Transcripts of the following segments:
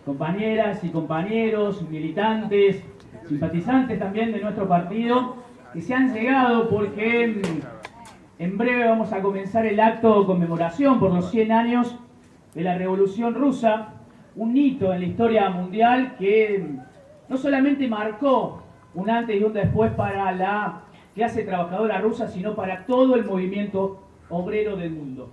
compañeras y compañeros, militantes, simpatizantes también de nuestro partido, que se han llegado porque en breve vamos a comenzar el acto de conmemoración por los 100 años de la Revolución Rusa, un hito en la historia mundial que no solamente marcó un antes y un después para la clase trabajadora rusa, sino para todo el movimiento obrero del mundo.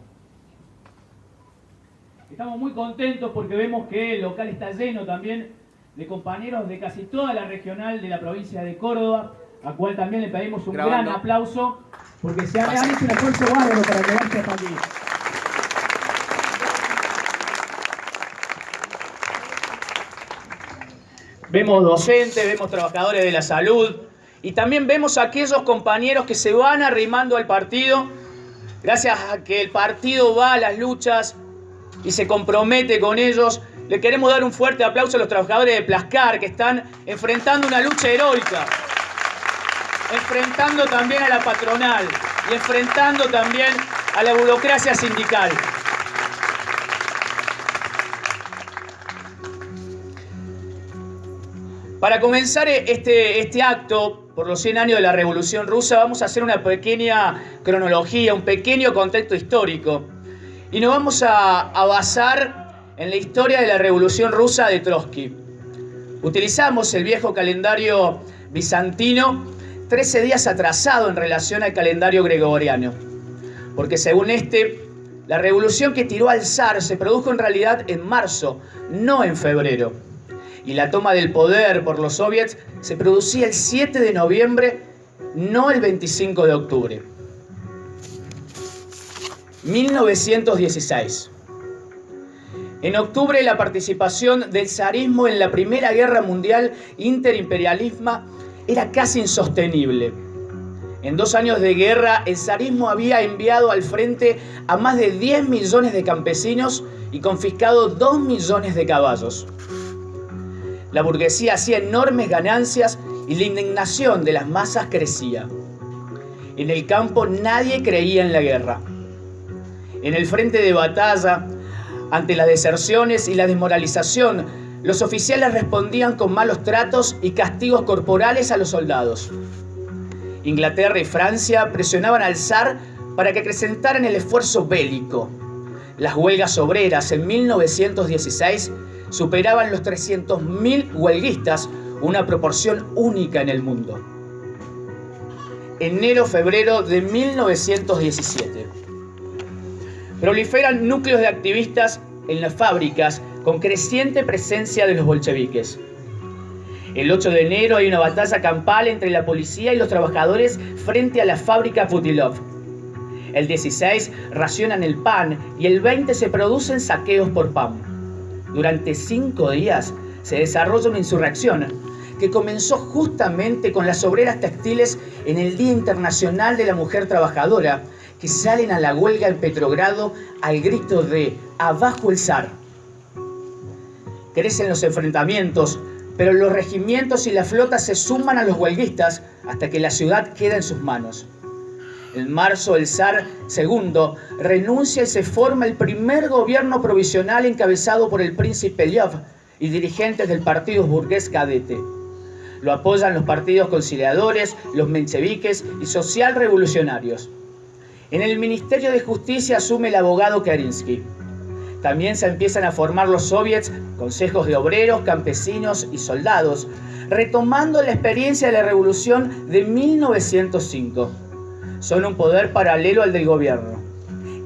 Estamos muy contentos porque vemos que el local está lleno también de compañeros de casi toda la regional de la provincia de Córdoba, a cual también le pedimos un gran aplauso porque se han hecho un esfuerzo bárbaro para quedarse hasta aquí. Vemos docentes, vemos trabajadores de la salud y también vemos a aquellos compañeros que se van arrimando al partido gracias a que el partido va a las luchas y se compromete con ellos. Le queremos dar un fuerte aplauso a los trabajadores de Plascar que están enfrentando una lucha heroica, enfrentando también a la patronal y enfrentando también a la burocracia sindical. Para comenzar este acto por los 100 años de la Revolución Rusa, vamos a hacer una pequeña cronología, un pequeño contexto histórico. Y nos vamos a basar en la historia de la Revolución Rusa de Trotsky. Utilizamos el viejo calendario bizantino, 13 días atrasado en relación al calendario gregoriano. Porque según la revolución que tiró al zar se produjo en realidad en marzo, no en febrero. Y la toma del poder por los soviets se producía el 7 de noviembre, no el 25 de octubre. 1916. En octubre, la participación del zarismo en la Primera Guerra Mundial interimperialismo era casi insostenible. En 2 años de guerra, el zarismo había enviado al frente a más de 10 millones de campesinos y confiscado 2 millones de caballos. La burguesía hacía enormes ganancias y la indignación de las masas crecía. En el campo nadie creía en la guerra. En el frente de batalla, ante las deserciones y la desmoralización, los oficiales respondían con malos tratos y castigos corporales a los soldados. Inglaterra y Francia presionaban al zar para que acrecentaran el esfuerzo bélico. Las huelgas obreras en 1916 superaban los 300.000 huelguistas, una proporción única en el mundo. Enero-febrero de 1917. Proliferan núcleos de activistas en las fábricas con creciente presencia de los bolcheviques. El 8 de enero hay una batalla campal entre la policía y los trabajadores frente a la fábrica Putilov. El 16 racionan el pan y el 20 se producen saqueos por pan. Durante 5 días se desarrolla una insurrección que comenzó justamente con las obreras textiles en el Día Internacional de la Mujer Trabajadora, que salen a la huelga en Petrogrado al grito de ¡abajo el zar! Crecen los enfrentamientos, pero los regimientos y la flota se suman a los huelguistas hasta que la ciudad queda en sus manos. En marzo, el zar II renuncia y se forma el primer gobierno provisional encabezado por el príncipe Lev y dirigentes del partido burgués cadete. Lo apoyan los partidos conciliadores, los mencheviques y social revolucionarios. En el Ministerio de Justicia asume el abogado Kerensky. También se empiezan a formar los soviets, consejos de obreros, campesinos y soldados, retomando la experiencia de la revolución de 1905. Son un poder paralelo al del gobierno.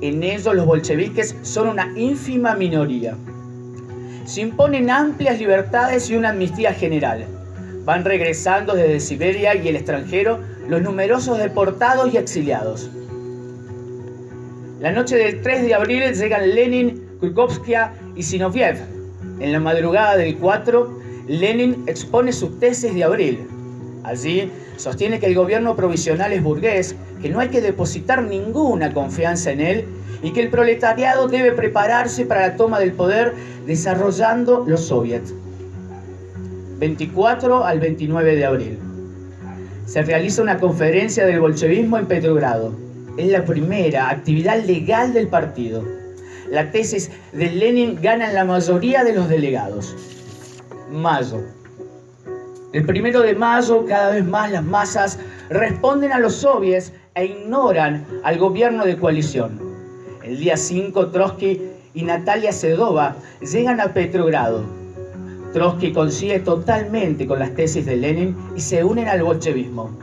En ellos los bolcheviques son una ínfima minoría. Se imponen amplias libertades y una amnistía general. Van regresando desde Siberia y el extranjero los numerosos deportados y exiliados. La noche del 3 de abril llegan Lenin, Krukhovsky y Zinoviev. En la madrugada del 4, Lenin expone su tesis de abril. Allí sostiene que el gobierno provisional es burgués, que no hay que depositar ninguna confianza en él y que el proletariado debe prepararse para la toma del poder desarrollando los soviets. 24 al 29 de abril. Se realiza una conferencia del bolchevismo en Petrogrado. Es la primera actividad legal del partido. la tesis de Lenin gana en la mayoría de los delegados. Mayo. El 1 de mayo, cada vez más las masas responden a los soviets e ignoran al gobierno de coalición. El día 5, Trotsky y Natalia Sedova llegan a Petrogrado. Trotsky coincide totalmente con las tesis de Lenin y se unen al bolchevismo.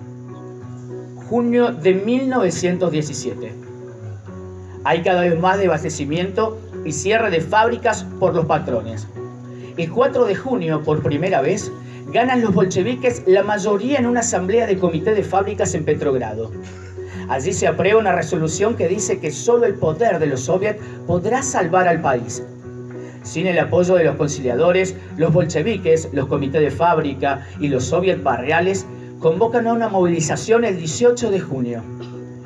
Junio de 1917. Hay cada vez más desabastecimiento y cierre de fábricas por los patrones. El 4 de junio, por primera vez, ganan los bolcheviques la mayoría en una asamblea de comité de fábricas en Petrogrado. Allí se aprueba una resolución que dice que solo el poder de los soviets podrá salvar al país. Sin el apoyo de los conciliadores, los bolcheviques, los comités de fábrica y los soviets barriales convocan a una movilización el 18 de junio.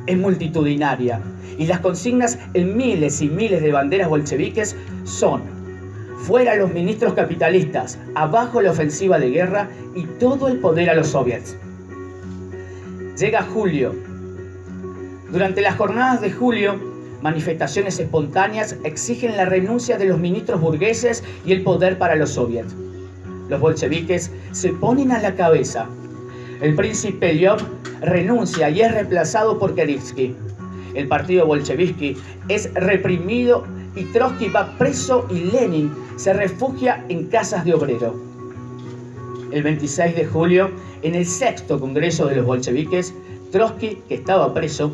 Es multitudinaria y las consignas en miles y miles de banderas bolcheviques son: fuera los ministros capitalistas, abajo la ofensiva de guerra y todo el poder a los soviets. Llega julio. Durante las jornadas de julio, manifestaciones espontáneas exigen la renuncia de los ministros burgueses y el poder para los soviets. Los bolcheviques se ponen a la cabeza. El príncipe Lyov renuncia y es reemplazado por Kerensky. El partido bolchevique es reprimido y Trotsky va preso y Lenin se refugia en casas de obrero. El 26 de julio, en el 6º Congreso de los bolcheviques, Trotsky, que estaba preso,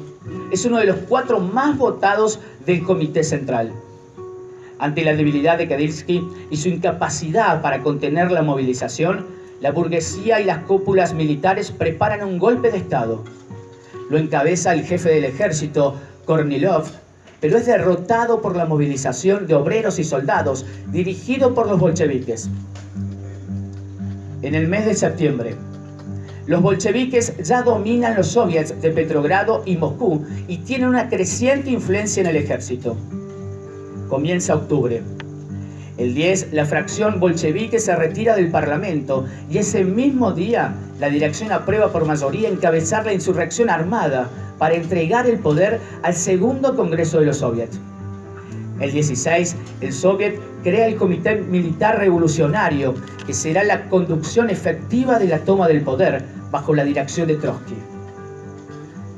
es uno de los 4 más votados del Comité Central. Ante la debilidad de Kerensky y su incapacidad para contener la movilización, la burguesía y las cúpulas militares preparan un golpe de Estado. Lo encabeza el jefe del ejército, Kornilov, pero es derrotado por la movilización de obreros y soldados, dirigido por los bolcheviques. En el mes de septiembre, los bolcheviques ya dominan los soviets de Petrogrado y Moscú y tienen una creciente influencia en el ejército. Comienza octubre. El 10, la fracción bolchevique se retira del Parlamento y ese mismo día la dirección aprueba por mayoría encabezar la insurrección armada para entregar el poder al segundo Congreso de los Soviets. El 16, el Soviet crea el Comité Militar Revolucionario, que será la conducción efectiva de la toma del poder bajo la dirección de Trotsky.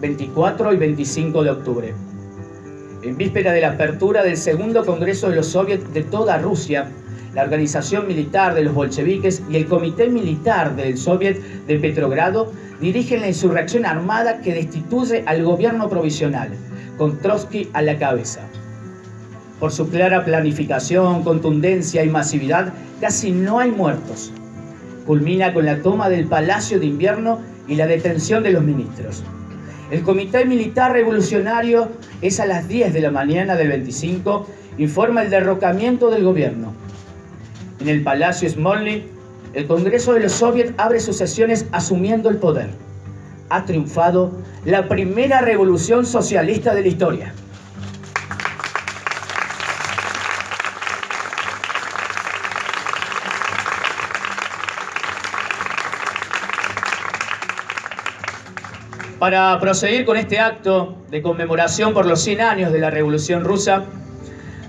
24 y 25 de octubre. En víspera de la apertura del segundo Congreso de los Soviets de toda Rusia, la organización militar de los bolcheviques y el Comité Militar del Soviet de Petrogrado dirigen la insurrección armada que destituye al gobierno provisional, con Trotsky a la cabeza. Por su clara planificación, contundencia y masividad, casi no hay muertos. Culmina con la toma del Palacio de Invierno y la detención de los ministros. El Comité Militar Revolucionario es a las 10 de la mañana del 25, informa el derrocamiento del gobierno. En el Palacio Smolny, el Congreso de los Soviets abre sus sesiones asumiendo el poder. Ha triunfado la primera revolución socialista de la historia. Para proseguir con este acto de conmemoración por los 100 años de la Revolución Rusa,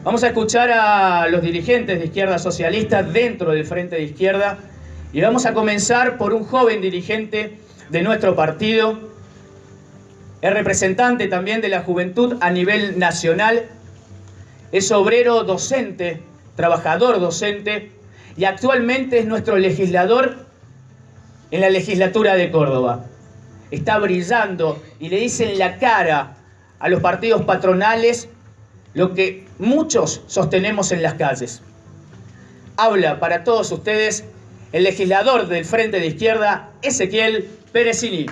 vamos a escuchar a los dirigentes de izquierda socialista dentro del Frente de Izquierda y vamos a comenzar por un joven dirigente de nuestro partido, es representante también de la juventud a nivel nacional, es obrero docente, trabajador docente y actualmente es nuestro legislador en la legislatura de Córdoba. Está brillando y le dice en la cara a los partidos patronales lo que muchos sostenemos en las calles. Habla para todos ustedes el legislador del Frente de Izquierda, Ezequiel Peresini.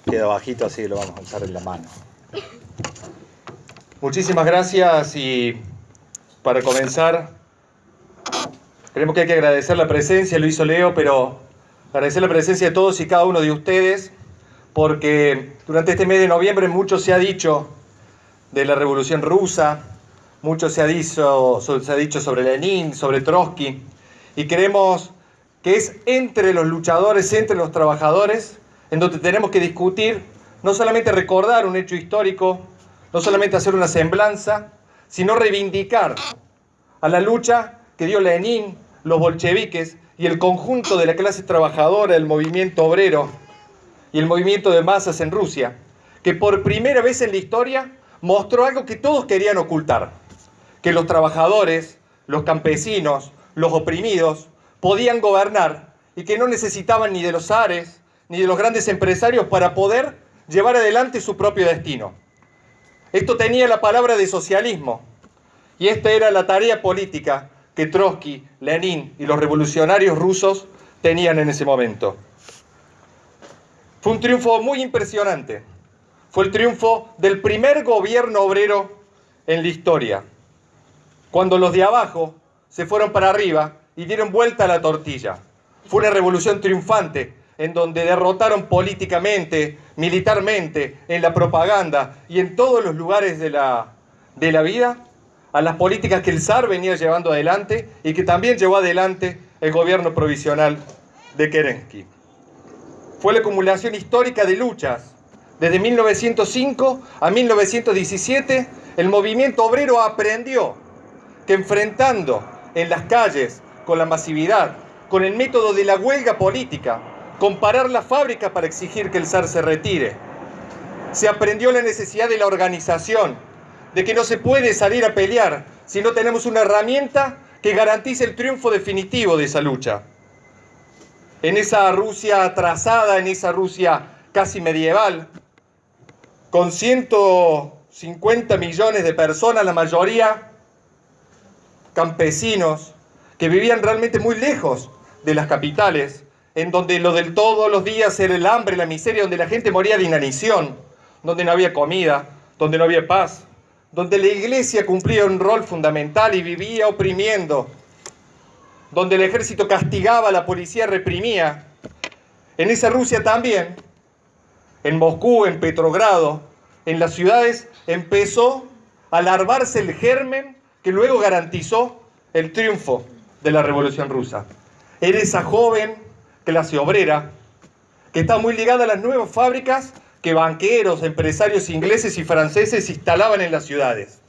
Queda bajito, así lo vamos a usar en la mano. Muchísimas gracias y para comenzar, creemos que hay que agradecer la presencia, lo hizo Leo, pero agradecer la presencia de todos y cada uno de ustedes, porque durante este mes de noviembre mucho se ha dicho de la Revolución Rusa, mucho se ha dicho sobre Lenin, sobre Trotsky, y queremos que es entre los luchadores, entre los trabajadores, en donde tenemos que discutir, no solamente recordar un hecho histórico, no solamente hacer una semblanza, sino reivindicar a la lucha que dio Lenin, los bolcheviques y el conjunto de la clase trabajadora, el movimiento obrero y el movimiento de masas en Rusia, que por primera vez en la historia mostró algo que todos querían ocultar, que los trabajadores, los campesinos, los oprimidos, podían gobernar y que no necesitaban ni de los zares ni de los grandes empresarios para poder llevar adelante su propio destino. Esto tenía la palabra de socialismo y esta era la tarea política que Trotsky, Lenin y los revolucionarios rusos tenían en ese momento. Fue un triunfo muy impresionante. Fue el triunfo del primer gobierno obrero en la historia, cuando los de abajo se fueron para arriba y dieron vuelta a la tortilla. Fue una revolución triunfante en donde derrotaron políticamente, militarmente, en la propaganda y en todos los lugares de la vida a las políticas que el zar venía llevando adelante y que también llevó adelante el gobierno provisional de Kerensky. Fue la acumulación histórica de luchas. Desde 1905 a 1917, el movimiento obrero aprendió que enfrentando en las calles, con la masividad, con el método de la huelga política, con parar la fábrica para exigir que el zar se retire, se aprendió la necesidad de la organización, de que no se puede salir a pelear si no tenemos una herramienta que garantice el triunfo definitivo de esa lucha. En esa Rusia atrasada, en esa Rusia casi medieval, con 150 millones de personas, la mayoría campesinos, que vivían realmente muy lejos de las capitales, en donde lo del todos los días era el hambre, la miseria, donde la gente moría de inanición, donde no había comida, donde no había paz, donde la iglesia cumplía un rol fundamental y vivía oprimiendo, donde el ejército castigaba, la policía reprimía. En esa Rusia también, en Moscú, en Petrogrado, en las ciudades, empezó a larvarse el germen que luego garantizó el triunfo de la Revolución Rusa. Era esa joven clase obrera que está muy ligada a las nuevas fábricas que banqueros, empresarios ingleses y franceses instalaban en las ciudades.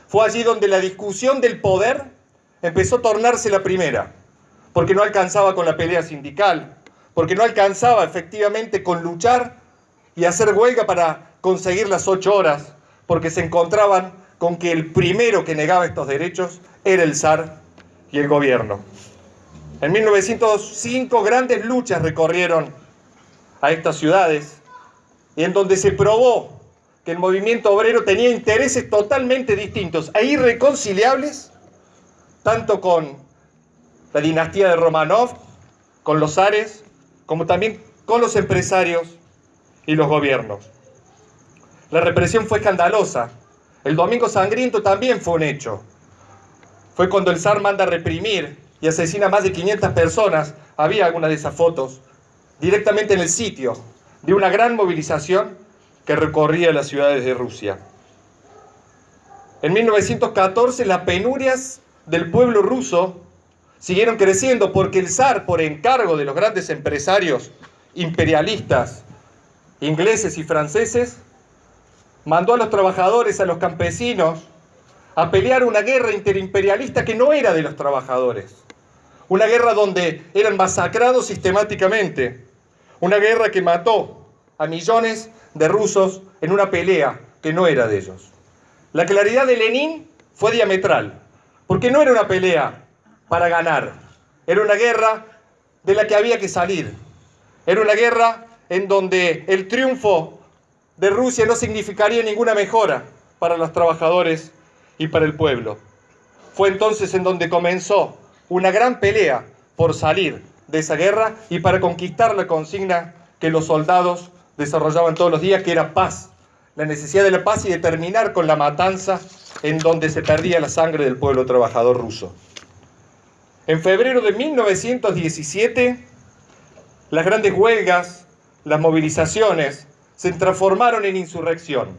Fue allí donde la discusión del poder empezó a tornarse la primera, porque no alcanzaba con la pelea sindical, porque no alcanzaba efectivamente con luchar y hacer huelga para conseguir las 8 horas, porque se encontraban con que el primero que negaba estos derechos era el zar y el gobierno. En 1905 grandes luchas recorrieron a estas ciudades, y en donde se probó que el movimiento obrero tenía intereses totalmente distintos e irreconciliables, tanto con la dinastía de Romanov, con los zares, como también con los empresarios y los gobiernos. La represión fue escandalosa. El Domingo Sangriento también fue un hecho. Fue cuando el zar manda reprimir y asesina a más de 500 personas. Había algunas de esas fotos directamente en el sitio de una gran movilización que recorría las ciudades de Rusia. En 1914 las penurias del pueblo ruso siguieron creciendo porque el zar, por encargo de los grandes empresarios imperialistas ingleses y franceses, mandó a los trabajadores, a los campesinos, a pelear una guerra interimperialista que no era de los trabajadores. Una guerra donde eran masacrados sistemáticamente. Una guerra que mató a millones de rusos en una pelea que no era de ellos. La claridad de Lenin fue diametral, porque no era una pelea para ganar. Era una guerra de la que había que salir. Era una guerra en donde el triunfo de Rusia no significaría ninguna mejora para los trabajadores y para el pueblo. Fue entonces en donde comenzó una gran pelea por salir de esa guerra y para conquistar la consigna que los soldados desarrollaban todos los días, que era paz, la necesidad de la paz y de terminar con la matanza en donde se perdía la sangre del pueblo trabajador ruso. En febrero de 1917, las grandes huelgas, las movilizaciones, se transformaron en insurrección,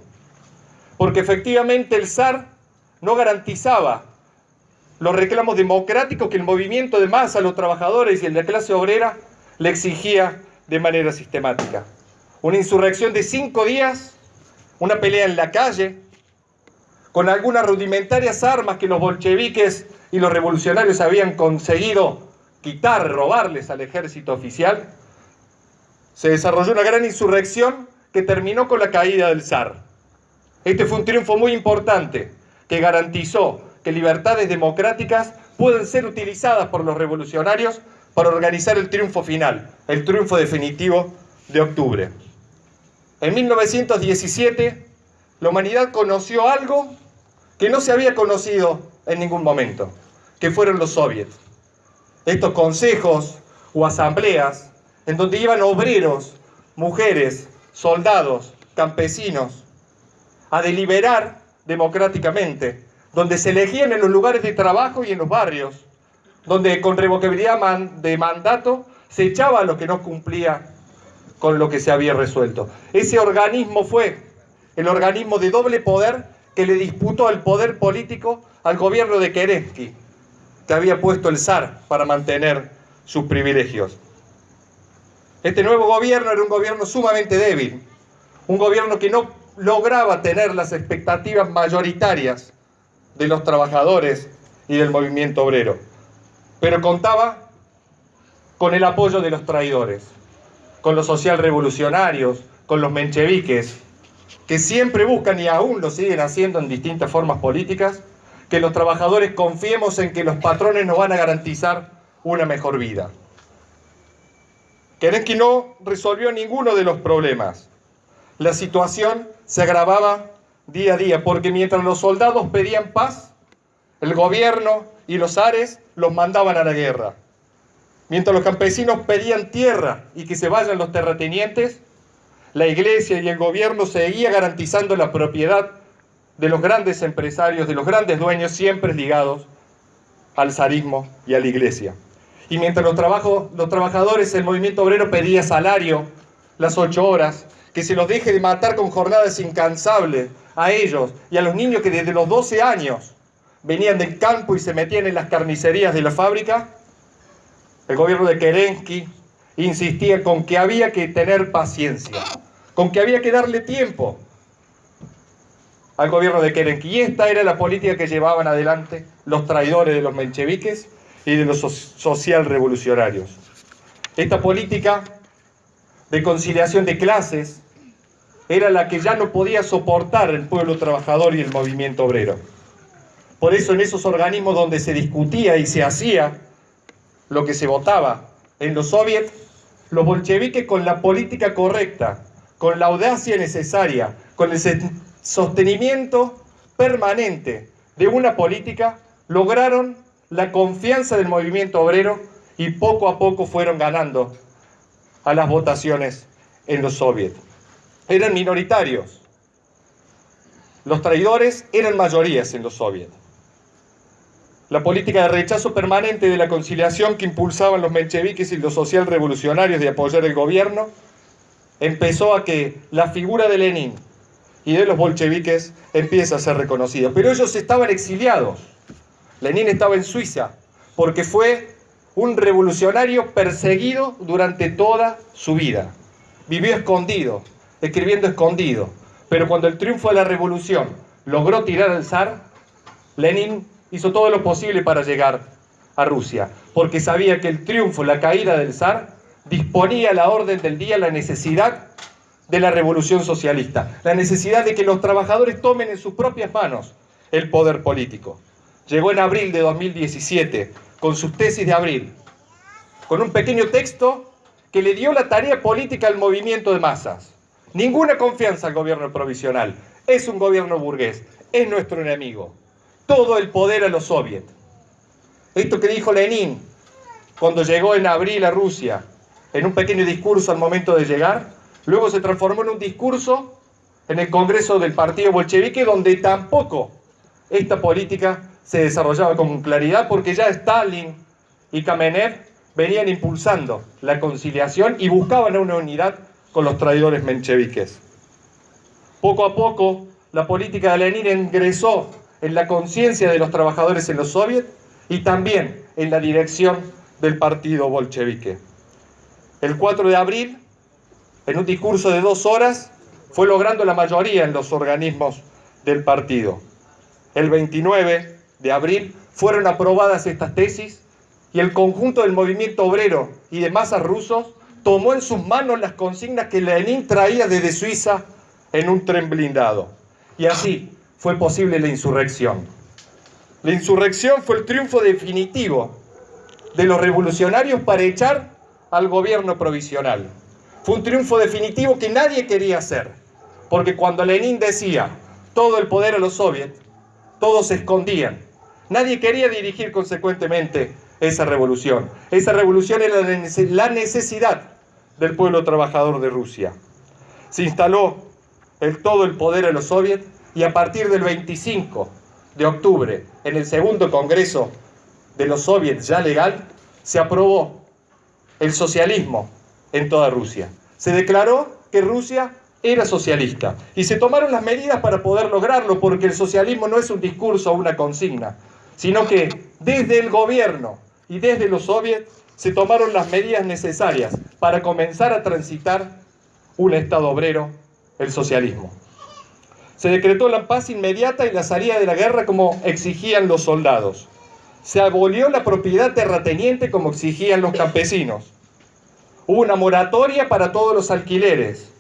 porque efectivamente el zar no garantizaba los reclamos democráticos que el movimiento de masa, los trabajadores y el de la clase obrera le exigía de manera sistemática. Una insurrección de 5 días, una pelea en la calle, con algunas rudimentarias armas que los bolcheviques y los revolucionarios habían conseguido quitar, robarles al ejército oficial. Se desarrolló una gran insurrección que terminó con la caída del zar. Este fue un triunfo muy importante que garantizó que libertades democráticas pueden ser utilizadas por los revolucionarios para organizar el triunfo final, el triunfo definitivo de octubre. En 1917, la humanidad conoció algo que no se había conocido en ningún momento, que fueron los soviets. Estos consejos o asambleas en donde iban obreros, mujeres, soldados, campesinos, a deliberar democráticamente, donde se elegían en los lugares de trabajo y en los barrios, donde con revocabilidad de mandato se echaba a lo que no cumplía con lo que se había resuelto. Ese organismo fue el organismo de doble poder que le disputó el poder político al gobierno de Kerensky, que había puesto el zar para mantener sus privilegios. Este nuevo gobierno era un gobierno sumamente débil, un gobierno que no lograba tener las expectativas mayoritarias de los trabajadores y del movimiento obrero, pero contaba con el apoyo de los traidores, con los socialrevolucionarios, con los mencheviques, que siempre buscan y aún lo siguen haciendo en distintas formas políticas, que los trabajadores confiemos en que los patrones nos van a garantizar una mejor vida. Kerensky no resolvió ninguno de los problemas. La situación se agravaba día a día, porque mientras los soldados pedían paz, el gobierno y los zares los mandaban a la guerra. Mientras los campesinos pedían tierra y que se vayan los terratenientes, la iglesia y el gobierno seguían garantizando la propiedad de los grandes empresarios, de los grandes dueños, siempre ligados al zarismo y a la iglesia. Y mientras los trabajadores, el movimiento obrero pedía salario, las 8 horas, que se los deje de matar con jornadas incansables a ellos y a los niños que desde los 12 años venían del campo y se metían en las carnicerías de la fábrica, el gobierno de Kerensky insistía con que había que tener paciencia, con que había que darle tiempo al gobierno de Kerensky. Y esta era la política que llevaban adelante los traidores de los mencheviques y de los socialrevolucionarios. Esta política de conciliación de clases era la que ya no podía soportar el pueblo trabajador y el movimiento obrero. Por eso en esos organismos donde se discutía y se hacía lo que se votaba en los soviets, los bolcheviques, con la política correcta, con la audacia necesaria, con el sostenimiento permanente de una política, lograron la confianza del movimiento obrero y poco a poco fueron ganando a las votaciones en los soviets. Eran minoritarios. Los traidores eran mayorías en los soviets. La política de rechazo permanente de la conciliación que impulsaban los mencheviques y los socialrevolucionarios de apoyar el gobierno empezó a que la figura de Lenin y de los bolcheviques empiece a ser reconocida. Pero ellos estaban exiliados. Lenin estaba en Suiza porque fue un revolucionario perseguido durante toda su vida. Vivió escondido, escribiendo escondido. Pero cuando el triunfo de la revolución logró tirar al zar, Lenin hizo todo lo posible para llegar a Rusia, porque sabía que el triunfo, la caída del zar, disponía a la orden del día la necesidad de la revolución socialista, la necesidad de que los trabajadores tomen en sus propias manos el poder político. Llegó en abril de 2017, con sus tesis de abril, con un pequeño texto que le dio la tarea política al movimiento de masas. Ninguna confianza al gobierno provisional. Es un gobierno burgués, es nuestro enemigo. Todo el poder a los soviets. Esto que dijo Lenin cuando llegó en abril a Rusia, en un pequeño discurso al momento de llegar, luego se transformó en un discurso en el Congreso del Partido Bolchevique, donde tampoco esta política se desarrollaba con claridad, porque ya Stalin y Kamenev venían impulsando la conciliación y buscaban una unidad con los traidores mencheviques. Poco a poco, la política de Lenin ingresó en la conciencia de los trabajadores en los soviets y también en la dirección del partido bolchevique. El 4 de abril, en un discurso de 2 horas, fue logrando la mayoría en los organismos del partido. El 29 de abril fueron aprobadas estas tesis y el conjunto del movimiento obrero y de masas rusos tomó en sus manos las consignas que Lenin traía desde Suiza en un tren blindado. Y así fue posible la insurrección. La insurrección fue el triunfo definitivo de los revolucionarios para echar al gobierno provisional. Fue un triunfo definitivo que nadie quería hacer, porque cuando Lenin decía todo el poder a los soviets, todos se escondían. Nadie quería dirigir consecuentemente esa revolución. Esa revolución era la necesidad del pueblo trabajador de Rusia. Se instaló todo el poder a los soviets y a partir del 25 de octubre, en el segundo congreso de los soviets ya legal, se aprobó el socialismo en toda Rusia. Se declaró que Rusia era socialista y se tomaron las medidas para poder lograrlo, porque el socialismo no es un discurso o una consigna, sino que desde el gobierno y desde los soviets se tomaron las medidas necesarias para comenzar a transitar un Estado obrero, el socialismo. Se decretó la paz inmediata y la salida de la guerra como exigían los soldados. Se abolió la propiedad terrateniente como exigían los campesinos. Hubo una moratoria para todos los alquileres.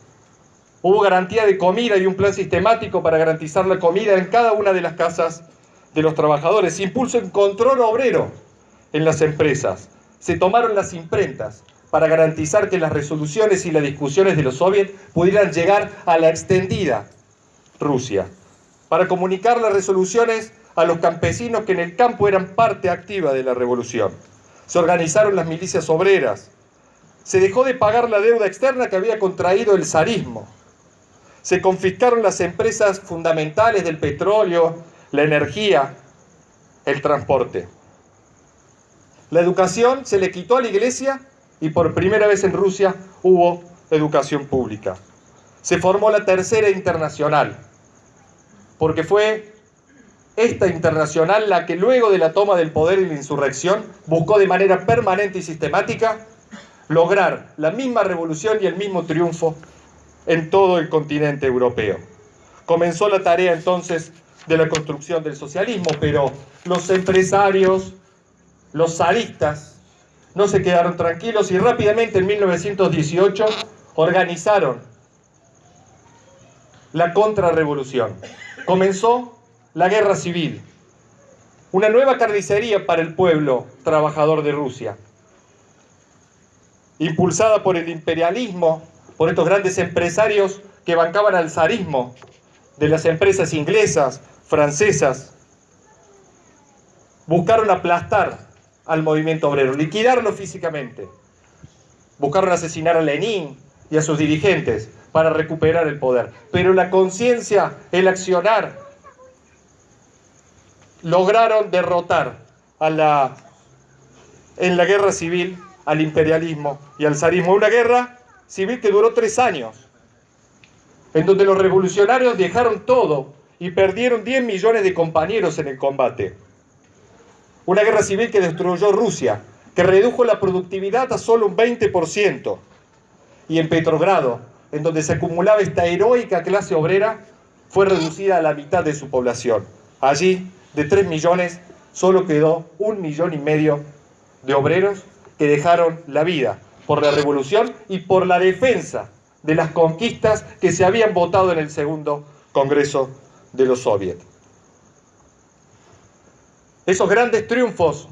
Hubo garantía de comida y un plan sistemático para garantizar la comida en cada una de las casas de los trabajadores. Se impulsó el control obrero en las empresas. Se tomaron las imprentas para garantizar que las resoluciones y las discusiones de los soviets pudieran llegar a la extendida Rusia, para comunicar las resoluciones a los campesinos que en el campo eran parte activa de la revolución. Se organizaron las milicias obreras. Se dejó de pagar la deuda externa que había contraído el zarismo. Se confiscaron las empresas fundamentales del petróleo, la energía, el transporte. La educación se le quitó a la iglesia y por primera vez en Rusia hubo educación pública. Se formó la Tercera Internacional, porque fue esta internacional la que luego de la toma del poder y la insurrección buscó de manera permanente y sistemática lograr la misma revolución y el mismo triunfo en todo el continente europeo. Comenzó la tarea entonces de la construcción del socialismo, pero los empresarios, los zaristas, no se quedaron tranquilos y rápidamente en 1918 organizaron la contrarrevolución. Comenzó la guerra civil, una nueva carnicería para el pueblo trabajador de Rusia, impulsada por el imperialismo, por estos grandes empresarios que bancaban al zarismo de las empresas inglesas, francesas. Buscaron aplastar al movimiento obrero, liquidarlo físicamente. Buscaron asesinar a Lenin y a sus dirigentes para recuperar el poder. Pero la conciencia, el accionar, lograron derrotar en la guerra civil al imperialismo y al zarismo. Una guerra civil que duró 3 años, en donde los revolucionarios dejaron todo y perdieron 10 millones de compañeros en el combate. Una guerra civil que destruyó Rusia, que redujo la productividad a solo un 20%. Y en Petrogrado, en donde se acumulaba esta heroica clase obrera, fue reducida a la mitad de su población. Allí, de 3 millones, solo quedó 1,5 millones de obreros que dejaron la vida por la revolución y por la defensa de las conquistas que se habían votado en el segundo Congreso de los Soviets. Esos grandes triunfos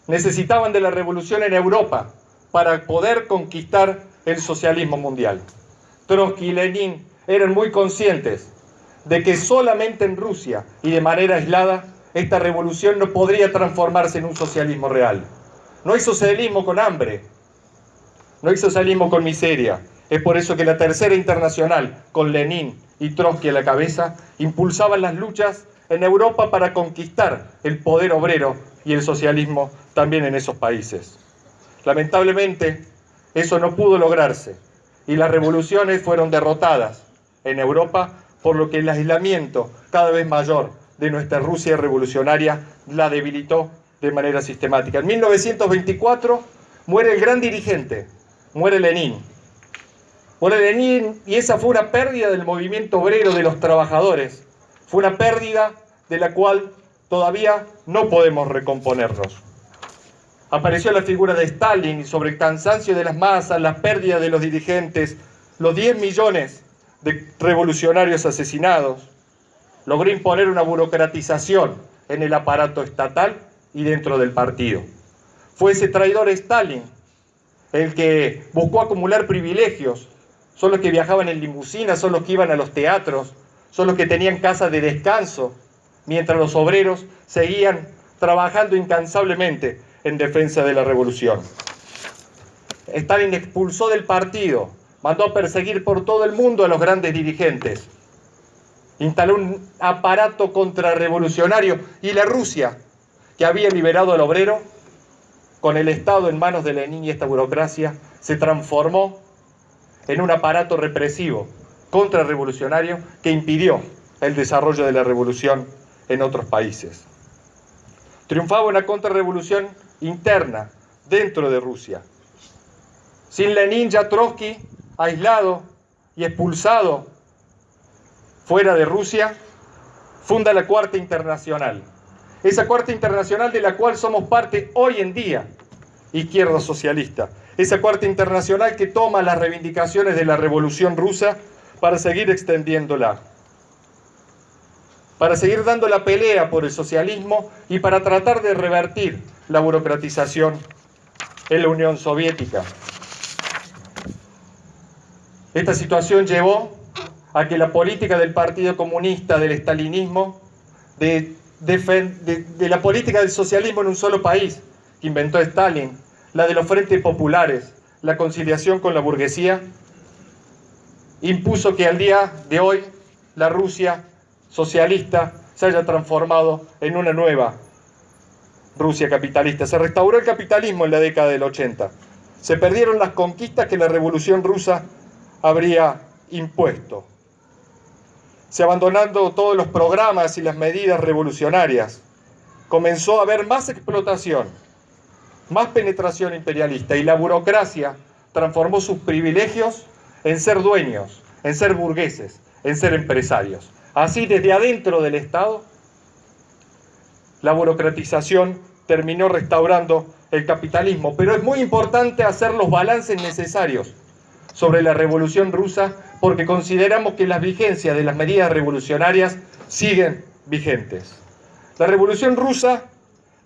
necesitaban de la revolución en Europa para poder conquistar el socialismo mundial. Trotsky y Lenin eran muy conscientes de que solamente en Rusia y de manera aislada esta revolución no podría transformarse en un socialismo real. No hay socialismo con hambre, no hay socialismo con miseria. Es por eso que la Tercera Internacional, con Lenin y Trotsky a la cabeza, impulsaban las luchas en Europa para conquistar el poder obrero y el socialismo también en esos países. Lamentablemente, eso no pudo lograrse y las revoluciones fueron derrotadas en Europa, por lo que el aislamiento cada vez mayor de nuestra Rusia revolucionaria la debilitó de manera sistemática. En 1924 muere el gran dirigente, muere Lenin. Muere Lenin y esa fue una pérdida del movimiento obrero, de los trabajadores. Fue una pérdida de la cual todavía no podemos recomponernos. Apareció la figura de Stalin y sobre el cansancio de las masas, la pérdida de los dirigentes, los 10 millones de revolucionarios asesinados, logró imponer una burocratización en el aparato estatal y dentro del partido. Fue ese traidor Stalin el que buscó acumular privilegios. Son los que viajaban en limusinas, son los que iban a los teatros, son los que tenían casas de descanso, mientras los obreros seguían trabajando incansablemente en defensa de la revolución. Stalin expulsó del partido, mandó a perseguir por todo el mundo a los grandes dirigentes, instaló un aparato contrarrevolucionario y la Rusia, que había liberado al obrero, con el Estado en manos de Lenin y esta burocracia, se transformó en un aparato represivo, contrarrevolucionario, que impidió el desarrollo de la revolución en otros países. Triunfaba una contrarrevolución interna dentro de Rusia. Sin Lenin, ya Trotsky, aislado y expulsado fuera de Rusia, funda la Cuarta Internacional. Esa Cuarta Internacional de la cual somos parte hoy en día, izquierda socialista. Esa Cuarta Internacional que toma las reivindicaciones de la Revolución Rusa para seguir extendiéndola, para seguir dando la pelea por el socialismo y para tratar de revertir la burocratización en la Unión Soviética. Esta situación llevó a que la política del Partido Comunista, del estalinismo, de la política del socialismo en un solo país, que inventó Stalin, la de los frentes populares, la conciliación con la burguesía, impuso que al día de hoy la Rusia socialista se haya transformado en una nueva Rusia capitalista. Se restauró el capitalismo en la década del 80. Se perdieron las conquistas que la Revolución Rusa habría impuesto. Se abandonando todos los programas y las medidas revolucionarias, comenzó a haber más explotación, más penetración imperialista, y la burocracia transformó sus privilegios en ser dueños, en ser burgueses, en ser empresarios. Así, desde adentro del Estado, la burocratización terminó restaurando el capitalismo. Pero es muy importante hacer los balances necesarios sobre la Revolución Rusa, porque consideramos que las vigencias de las medidas revolucionarias siguen vigentes. La Revolución Rusa,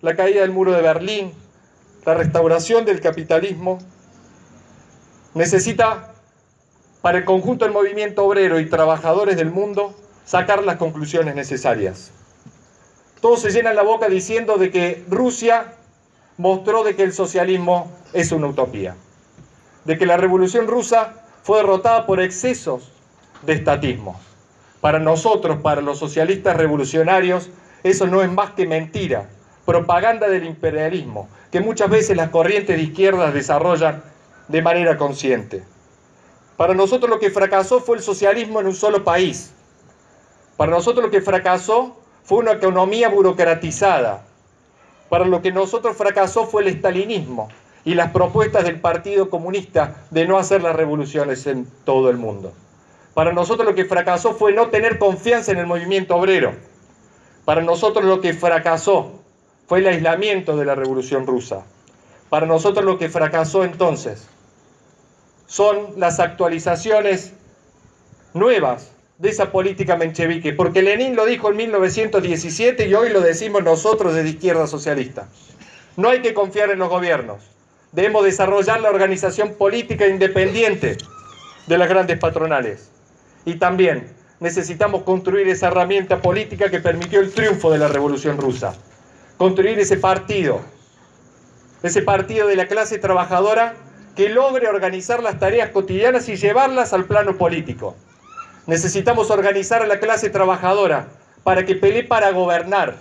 la caída del muro de Berlín, la restauración del capitalismo, necesita para el conjunto del movimiento obrero y trabajadores del mundo sacar las conclusiones necesarias. Todos se llenan la boca diciendo de que Rusia mostró de que el socialismo es una utopía, de que la Revolución Rusa fue derrotada por excesos de estatismo. Para nosotros, para los socialistas revolucionarios, eso no es más que mentira, propaganda del imperialismo, que muchas veces las corrientes de izquierdas desarrollan de manera consciente. Para nosotros lo que fracasó fue el socialismo en un solo país. Para nosotros lo que fracasó fue una economía burocratizada. Para lo que nosotros fracasó fue el estalinismo y las propuestas del Partido Comunista de no hacer las revoluciones en todo el mundo. Para nosotros lo que fracasó fue no tener confianza en el movimiento obrero. Para nosotros lo que fracasó fue el aislamiento de la Revolución Rusa. Para nosotros lo que fracasó entonces son las actualizaciones nuevas de esa política menchevique, porque Lenin lo dijo en 1917 y hoy lo decimos nosotros desde izquierda socialista. No hay que confiar en los gobiernos. Debemos desarrollar la organización política independiente de las grandes patronales. Y también necesitamos construir esa herramienta política que permitió el triunfo de la Revolución Rusa. Construir ese partido de la clase trabajadora que logre organizar las tareas cotidianas y llevarlas al plano político. Necesitamos organizar a la clase trabajadora para que pelee para gobernar.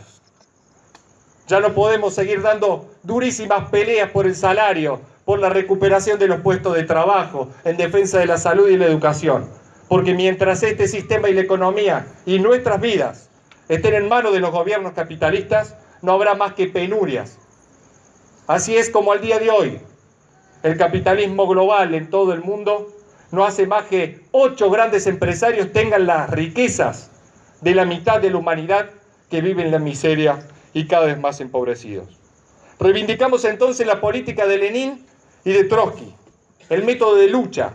Ya no podemos seguir dando durísimas peleas por el salario, por la recuperación de los puestos de trabajo, en defensa de la salud y la educación. Porque mientras este sistema y la economía y nuestras vidas estén en manos de los gobiernos capitalistas, no habrá más que penurias Así es como al día de hoy, el capitalismo global en todo el mundo no hace más que 8 grandes empresarios tengan las riquezas de la mitad de la humanidad que vive en la miseria y cada vez más empobrecidos. Reivindicamos entonces la política de Lenin y de Trotsky, el método de lucha,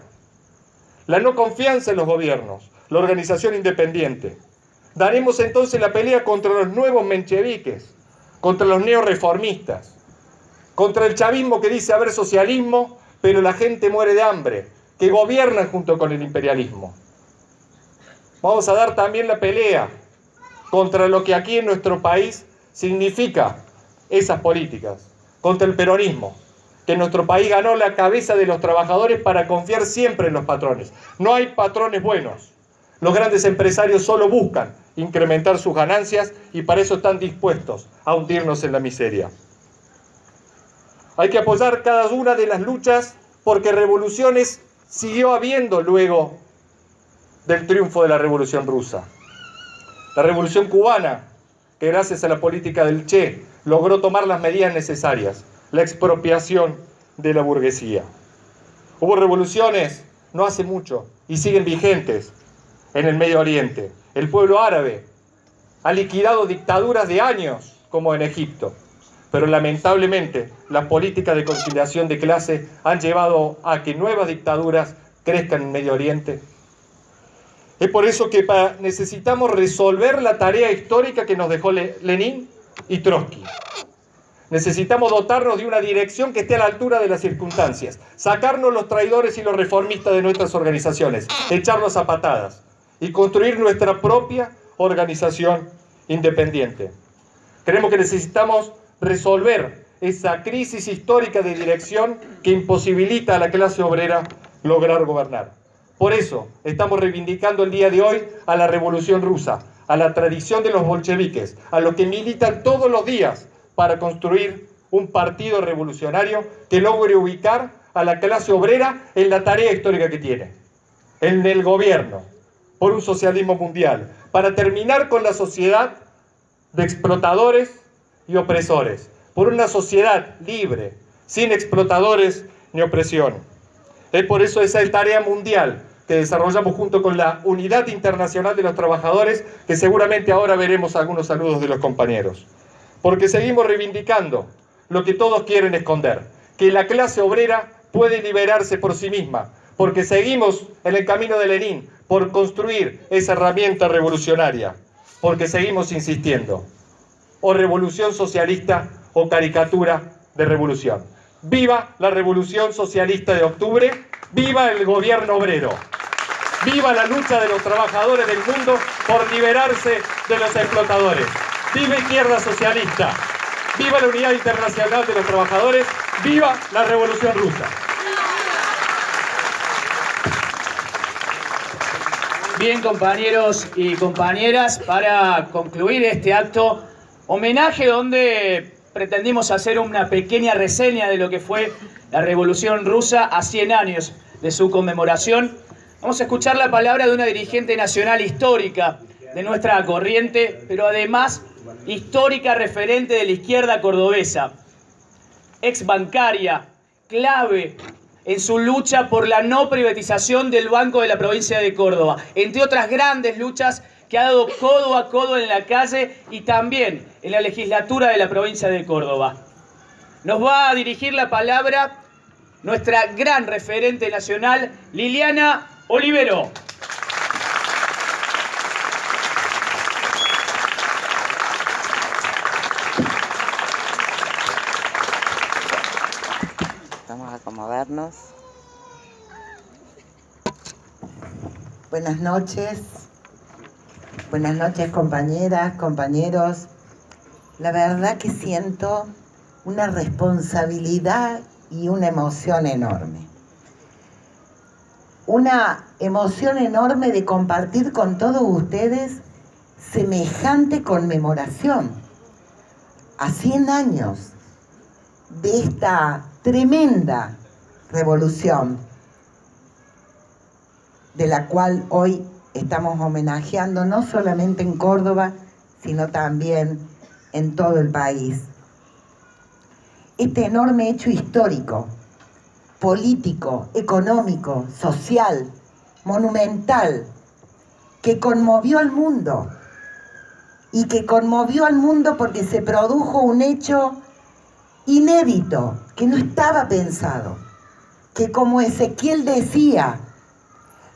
la no confianza en los gobiernos, la organización independiente. Daremos entonces la pelea contra los nuevos mencheviques, contra los neoreformistas, contra el chavismo que dice haber socialismo, pero la gente muere de hambre, que gobiernan junto con el imperialismo. Vamos a dar también la pelea contra lo que aquí en nuestro país significa esas políticas, contra el peronismo, que en nuestro país ganó la cabeza de los trabajadores para confiar siempre en los patrones. No hay patrones buenos. Los grandes empresarios solo buscan incrementar sus ganancias y para eso están dispuestos a hundirnos en la miseria. Hay que apoyar cada una de las luchas porque revoluciones siguió habiendo luego del triunfo de la Revolución Rusa. La Revolución Cubana, que gracias a la política del Che logró tomar las medidas necesarias, la expropiación de la burguesía. Hubo revoluciones no hace mucho y siguen vigentes en el Medio Oriente. El pueblo árabe ha liquidado dictaduras de años, como en Egipto. Pero lamentablemente las políticas de conciliación de clase han llevado a que nuevas dictaduras crezcan en Medio Oriente. Es por eso que necesitamos resolver la tarea histórica que nos dejó Lenin y Trotsky. Necesitamos dotarnos de una dirección que esté a la altura de las circunstancias, sacarnos los traidores y los reformistas de nuestras organizaciones, echarlos a patadas y construir nuestra propia organización independiente. Creemos que necesitamos resolver esa crisis histórica de dirección que imposibilita a la clase obrera lograr gobernar. Por eso estamos reivindicando el día de hoy a la Revolución Rusa, a la tradición de los bolcheviques, a los que militan todos los días para construir un partido revolucionario que logre ubicar a la clase obrera en la tarea histórica que tiene, en el gobierno, por un socialismo mundial, para terminar con la sociedad de explotadores y opresores, por una sociedad libre, sin explotadores ni opresión. Es por eso esa tarea mundial que desarrollamos junto con la Unidad Internacional de los Trabajadores, que seguramente ahora veremos algunos saludos de los compañeros. Porque seguimos reivindicando lo que todos quieren esconder, que la clase obrera puede liberarse por sí misma, porque seguimos en el camino de Lenin, por construir esa herramienta revolucionaria, porque seguimos insistiendo, o revolución socialista o caricatura de revolución. ¡Viva la revolución socialista de octubre! ¡Viva el gobierno obrero! ¡Viva la lucha de los trabajadores del mundo por liberarse de los explotadores! ¡Viva Izquierda Socialista! ¡Viva la Unidad Internacional de los Trabajadores! ¡Viva la Revolución Rusa! Bien, compañeros y compañeras, para concluir este acto, homenaje donde pretendimos hacer una pequeña reseña de lo que fue la Revolución Rusa a 100 años de su conmemoración. Vamos a escuchar la palabra de una dirigente nacional histórica de nuestra corriente, pero además histórica referente de la izquierda cordobesa, ex bancaria, clave en su lucha por la no privatización del Banco de la provincia de Córdoba, entre otras grandes luchas que ha dado codo a codo en la calle y también en la legislatura de la provincia de Córdoba. Nos va a dirigir la palabra nuestra gran referente nacional, Liliana Olivero. Vamos a acomodarnos. Buenas noches compañeras, compañeros. La verdad que siento una responsabilidad y una emoción enorme. Una emoción enorme de compartir con todos ustedes semejante conmemoración a 100 años de esta tremenda revolución de la cual hoy estamos homenajeando no solamente en Córdoba, sino también en todo el país. este enorme hecho histórico, político, económico, social, monumental, que conmovió al mundo. Y que conmovió al mundo porque se produjo un hecho inédito, que no estaba pensado, que como Ezequiel decía,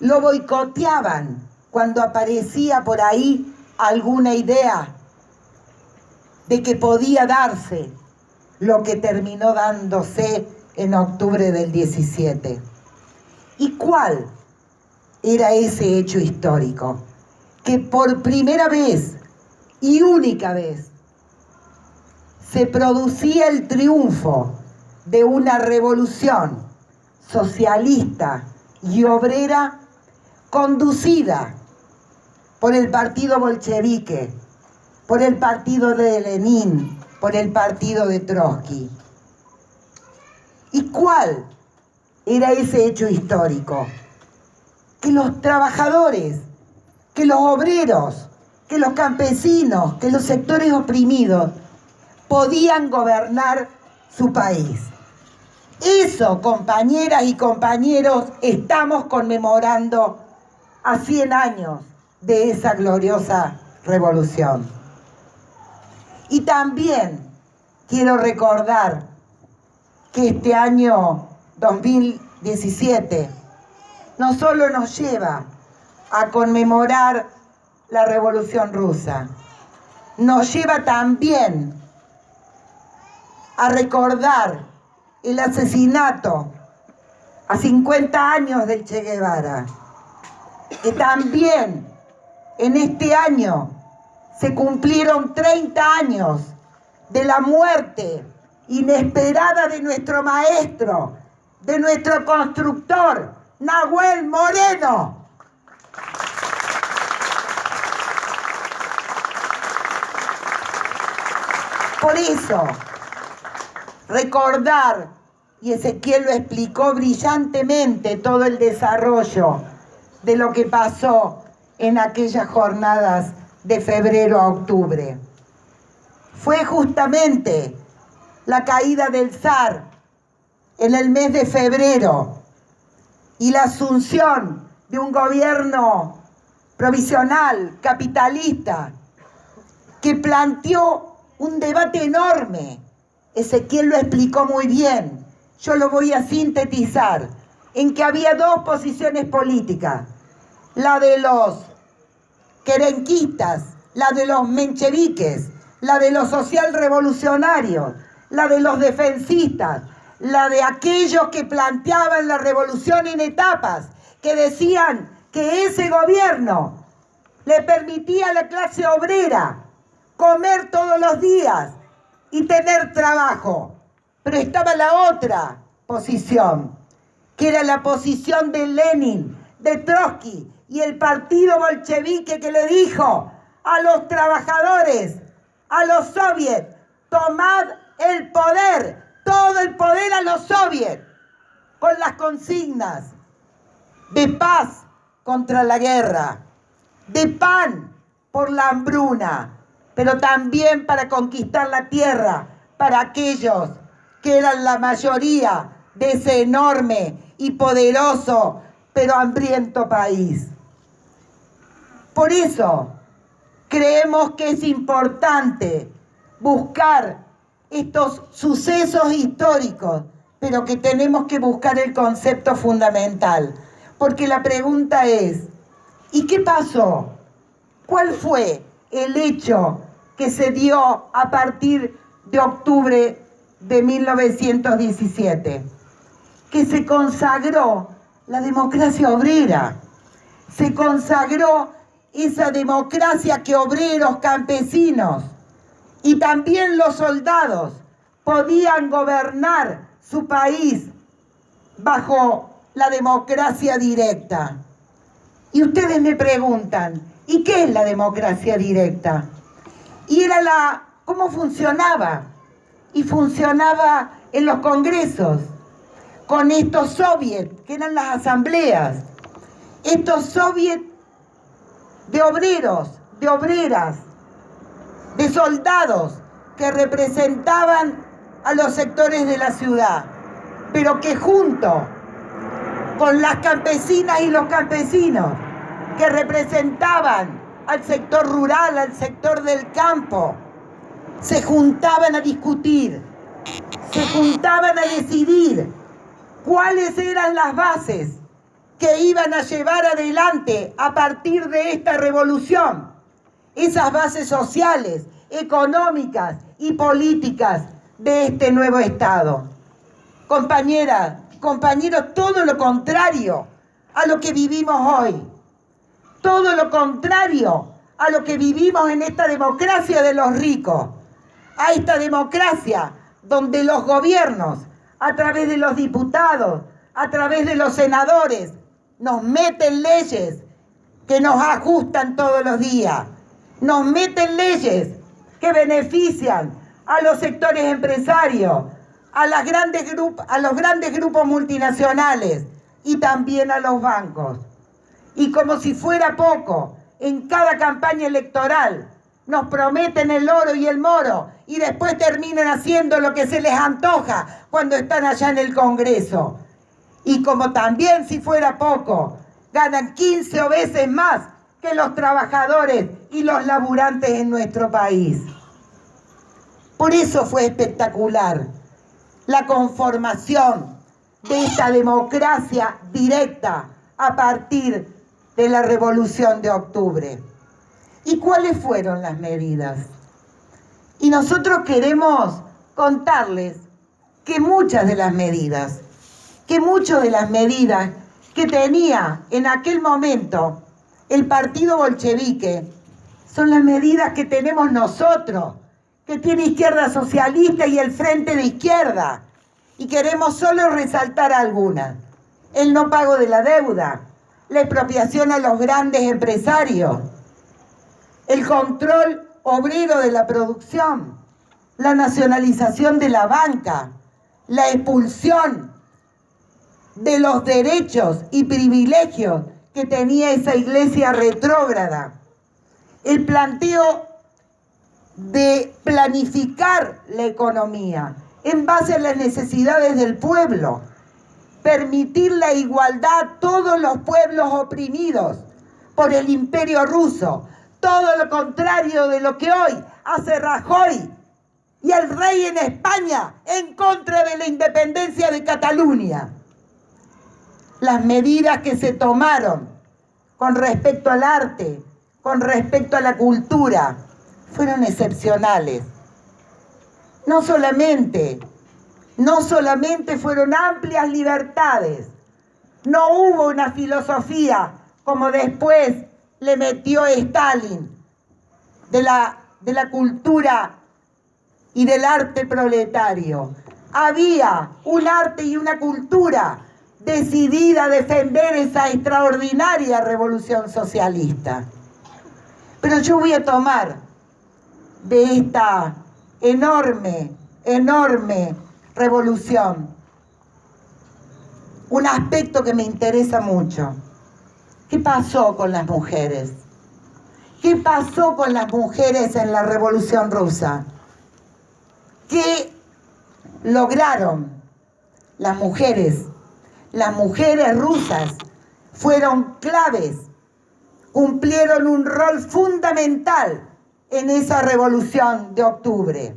lo boicoteaban cuando aparecía por ahí alguna idea de que podía darse lo que terminó dándose en octubre del 17. ¿Y cuál era ese hecho histórico? Que por primera vez y única vez se producía el triunfo de una revolución socialista y obrera conducida por el partido bolchevique, por el partido de Lenin, por el partido de Trotsky. ¿Y cuál era ese hecho histórico? Que los trabajadores, que los obreros, que los campesinos, que los sectores oprimidos podían gobernar su país. Eso, compañeras y compañeros, estamos conmemorando a 100 años de esa gloriosa revolución. Y también quiero recordar que este año 2017 no solo nos lleva a conmemorar la Revolución Rusa, nos lleva también a recordar el asesinato a 50 años del Che Guevara, que también en este año se cumplieron 30 años de la muerte inesperada de nuestro maestro, de nuestro constructor, Nahuel Moreno. Por eso, recordar, y Ezequiel lo explicó brillantemente, todo el desarrollo de lo que pasó en aquellas jornadas de febrero a octubre. Fue justamente la caída del zar en el mes de febrero y la asunción de un gobierno provisional, capitalista, que planteó un debate enorme. Ezequiel lo explicó muy bien. Yo lo voy a sintetizar en que había dos posiciones políticas: la de los querenquistas, la de los mencheviques, la de los socialrevolucionarios, la de los defensistas, la de aquellos que planteaban la revolución en etapas, que decían que ese gobierno le permitía a la clase obrera comer todos los días y tener trabajo. Pero estaba la otra posición, que era la posición de Lenin, de Trotsky y el partido bolchevique, que le dijo a los trabajadores, a los soviets: tomad el poder, todo el poder a los soviets, con las consignas de paz contra la guerra, de pan por la hambruna, pero también para conquistar la tierra para aquellos que eran la mayoría de ese enorme y poderoso pero hambriento país. Por eso creemos que es importante buscar estos sucesos históricos, pero que tenemos que buscar el concepto fundamental. Porque la pregunta es: ¿y qué pasó? ¿Cuál fue el hecho que se dio a partir de octubre de 1917? Que se consagró la democracia obrera, se consagró esa democracia que obreros, campesinos y también los soldados podían gobernar su país bajo la democracia directa. Y ustedes me preguntan: ¿y qué es la democracia directa? Y era ¿cómo funcionaba? Y funcionaba en los congresos, con estos soviets, que eran las asambleas, estos soviets de obreros, de obreras, de soldados, que representaban a los sectores de la ciudad, pero que junto con las campesinas y los campesinos que representaban al sector rural, al sector del campo, se juntaban a discutir, se juntaban a decidir cuáles eran las bases que iban a llevar adelante a partir de esta revolución, esas bases sociales, económicas y políticas de este nuevo Estado. Compañeras, compañeros, todo lo contrario a lo que vivimos hoy, todo lo contrario a lo que vivimos en esta democracia de los ricos, a esta democracia donde los gobiernos, a través de los diputados, a través de los senadores, nos meten leyes que nos ajustan todos los días, nos meten leyes que benefician a los sectores empresarios, a los grandes grupos multinacionales y también a los bancos. Y como si fuera poco, en cada campaña electoral nos prometen el oro y el moro y después terminan haciendo lo que se les antoja cuando están allá en el Congreso. Y como también si fuera poco, ganan 15 veces más que los trabajadores y los laburantes en nuestro país. Por eso fue espectacular la conformación de esta democracia directa a partir de la Revolución de Octubre. ¿Y cuáles fueron las medidas? Y nosotros queremos contarles que muchas de las medidas que tenía en aquel momento el partido bolchevique son las medidas que tenemos nosotros, que tiene Izquierda Socialista y el Frente de Izquierda. Y queremos solo resaltar algunas: el no pago de la deuda, la expropiación a los grandes empresarios, el control obrero de la producción, la nacionalización de la banca, la expulsión de los derechos y privilegios que tenía esa iglesia retrógrada, el planteo de planificar la economía en base a las necesidades del pueblo, permitir la igualdad a todos los pueblos oprimidos por el Imperio Ruso, todo lo contrario de lo que hoy hace Rajoy y el rey en España en contra de la independencia de Cataluña. Las medidas que se tomaron con respecto al arte, con respecto a la cultura, fueron excepcionales. No solamente fueron amplias libertades, no hubo una filosofía como después le metió Stalin de la cultura y del arte proletario. Había un arte y una cultura decidida a defender esa extraordinaria revolución socialista. Pero yo voy a tomar de esta enorme revolución un aspecto que me interesa mucho. ¿Qué pasó con las mujeres? ¿Qué pasó con las mujeres en la Revolución Rusa? ¿Qué lograron las mujeres? Las mujeres rusas fueron claves, cumplieron un rol fundamental en esa Revolución de Octubre.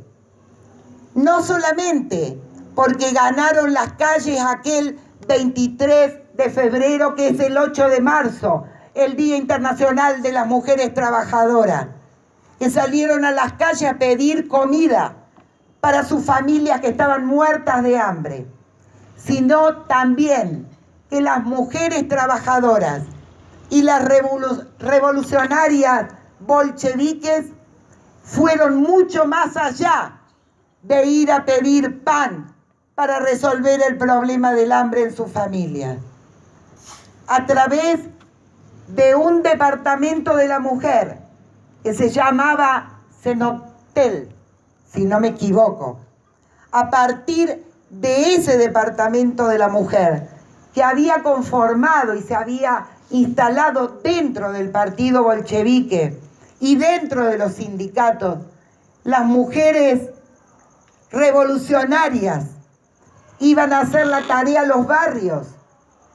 No solamente porque ganaron las calles aquel 23 de febrero, que es el 8 de marzo, el Día Internacional de las Mujeres Trabajadoras, que salieron a las calles a pedir comida para sus familias que estaban muertas de hambre, sino también que las mujeres trabajadoras y las revolucionarias bolcheviques fueron mucho más allá de ir a pedir pan para resolver el problema del hambre en sus familias. A través de un departamento de la mujer que se llamaba Cenotel, si no me equivoco, a partir de ese departamento de la mujer que había conformado y se había instalado dentro del partido bolchevique y dentro de los sindicatos, las mujeres revolucionarias iban a hacer la tarea a los barrios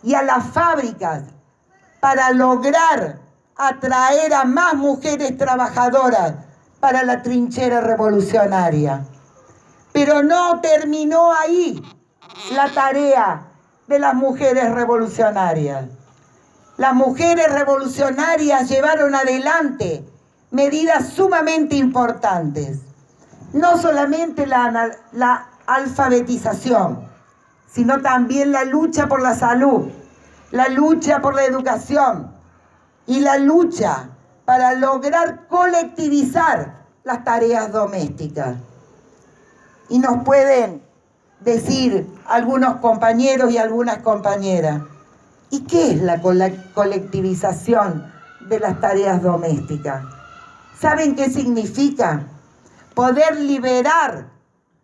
y a las fábricas para lograr atraer a más mujeres trabajadoras para la trinchera revolucionaria. Pero no terminó ahí la tarea de las mujeres revolucionarias. Las mujeres revolucionarias llevaron adelante medidas sumamente importantes. No solamente la alfabetización, sino también la lucha por la salud, la lucha por la educación y la lucha para lograr colectivizar las tareas domésticas. Y nos pueden decir algunos compañeros y algunas compañeras, ¿y qué es la colectivización de las tareas domésticas? ¿Saben qué significa? Poder liberar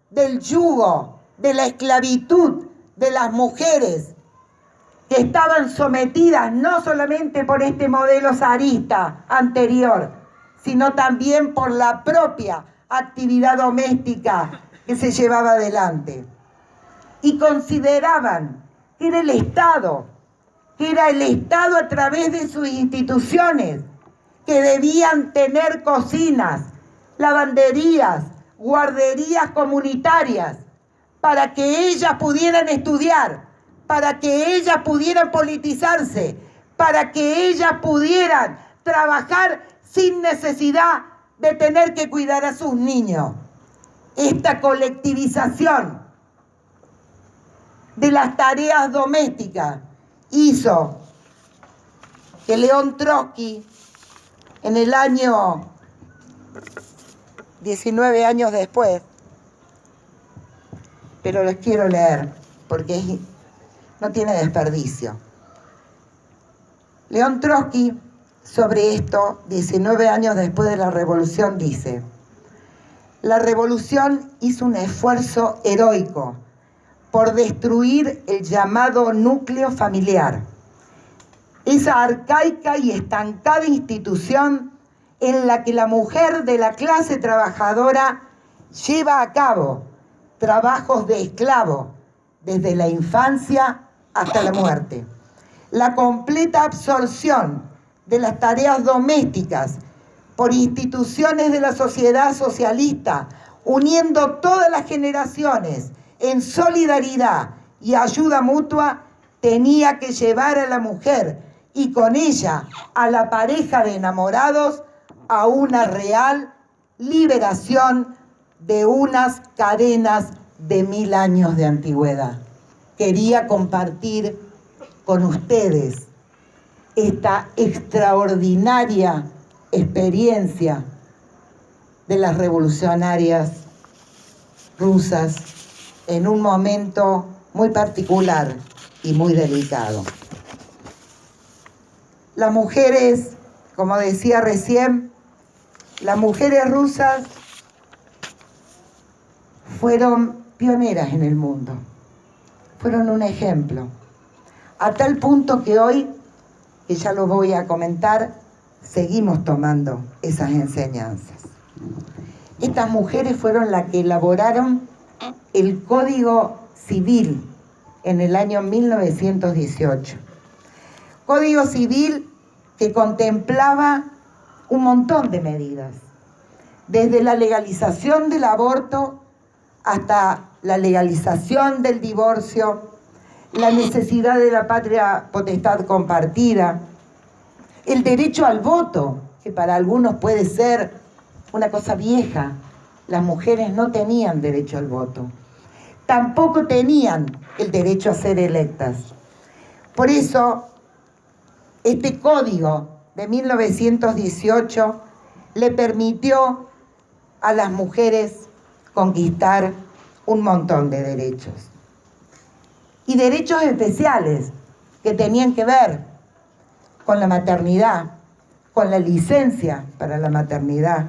del yugo, de la esclavitud de las mujeres que estaban sometidas no solamente por este modelo zarista anterior, sino también por la propia actividad doméstica que se llevaba adelante. Y consideraban que era el Estado a través de sus instituciones, que debían tener cocinas, lavanderías, guarderías comunitarias, para que ellas pudieran estudiar, para que ellas pudieran politizarse, para que ellas pudieran trabajar sin necesidad de tener que cuidar a sus niños. Esta colectivización de las tareas domésticas hizo que León Trotsky, en el año 19 años después, pero les quiero leer porque no tiene desperdicio. León Trotsky, sobre esto, 19 años después de la revolución, dice: la revolución hizo un esfuerzo heroico por destruir el llamado núcleo familiar, esa arcaica y estancada institución en la que la mujer de la clase trabajadora lleva a cabo trabajos de esclavo desde la infancia hasta la muerte. La completa absorción de las tareas domésticas por instituciones de la sociedad socialista, uniendo todas las generaciones en solidaridad y ayuda mutua, tenía que llevar a la mujer y con ella a la pareja de enamorados a una real liberación de unas cadenas de 1000 años de antigüedad. Quería compartir con ustedes esta extraordinaria experiencia de las revolucionarias rusas en un momento muy particular y muy delicado. Las mujeres, como decía recién, las mujeres rusas fueron pioneras en el mundo, fueron un ejemplo, a tal punto que hoy, que ya lo voy a comentar, seguimos tomando esas enseñanzas. Estas mujeres fueron las que elaboraron el Código Civil en el año 1918. Código Civil que contemplaba un montón de medidas, desde la legalización del aborto hasta la legalización del divorcio, la necesidad de la patria potestad compartida, el derecho al voto, que para algunos puede ser una cosa vieja. Las mujeres no tenían derecho al voto, tampoco tenían el derecho a ser electas. Por eso, este código de 1918 le permitió a las mujeres conquistar un montón de derechos. Y derechos especiales que tenían que ver con la maternidad, con la licencia para la maternidad,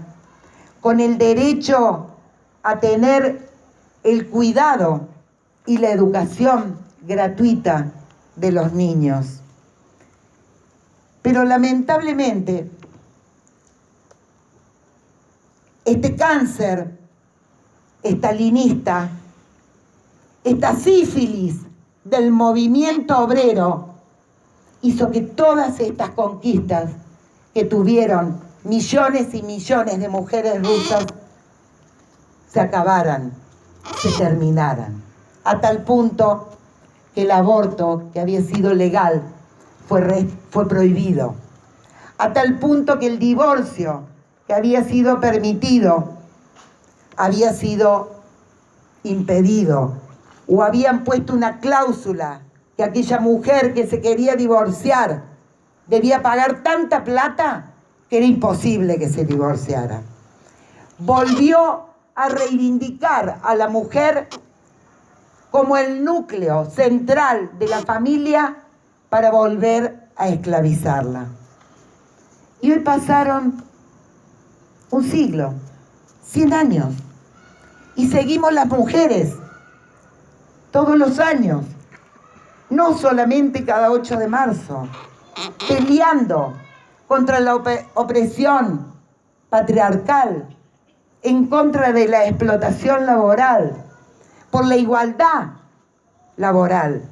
con el derecho a tener el cuidado y la educación gratuita de los niños. Pero lamentablemente, este cáncer estalinista, esta sífilis del movimiento obrero, hizo que todas estas conquistas que tuvieron millones y millones de mujeres rusas se acabaran, se terminaran, a tal punto que el aborto, que había sido legal, fue prohibido, a tal punto que el divorcio, que había sido permitido, había sido impedido, o habían puesto una cláusula que aquella mujer que se quería divorciar debía pagar tanta plata que era imposible que se divorciara. Volvió a reivindicar a la mujer como el núcleo central de la familia para volver a esclavizarla. Y hoy pasaron un siglo, 100 años, y seguimos las mujeres todos los años, no solamente cada 8 de marzo, peleando contra la opresión patriarcal, en contra de la explotación laboral, por la igualdad laboral,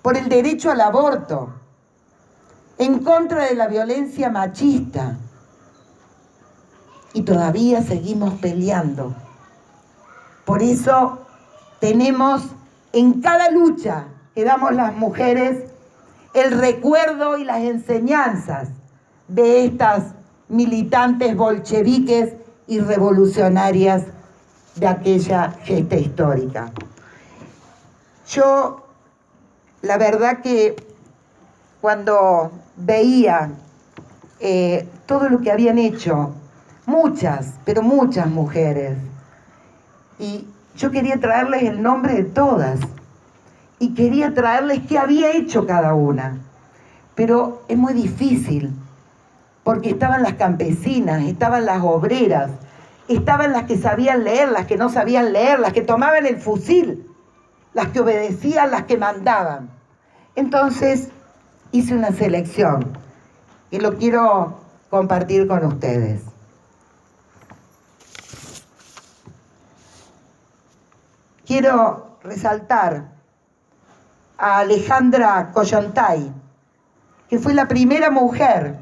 por el derecho al aborto, en contra de la violencia machista. Y todavía seguimos peleando. Por eso tenemos en cada lucha que damos las mujeres el recuerdo y las enseñanzas de estas militantes bolcheviques y revolucionarias de aquella gesta histórica. Yo, la verdad que cuando veía todo lo que habían hecho muchas, pero muchas mujeres, y yo quería traerles el nombre de todas, y quería traerles qué había hecho cada una, pero es muy difícil, porque estaban las campesinas, estaban las obreras, estaban las que sabían leer, las que no sabían leer, las que tomaban el fusil, las que obedecían, las que mandaban. Entonces hice una selección y lo quiero compartir con ustedes. Quiero resaltar a Alejandra Kollontai, que fue la primera mujer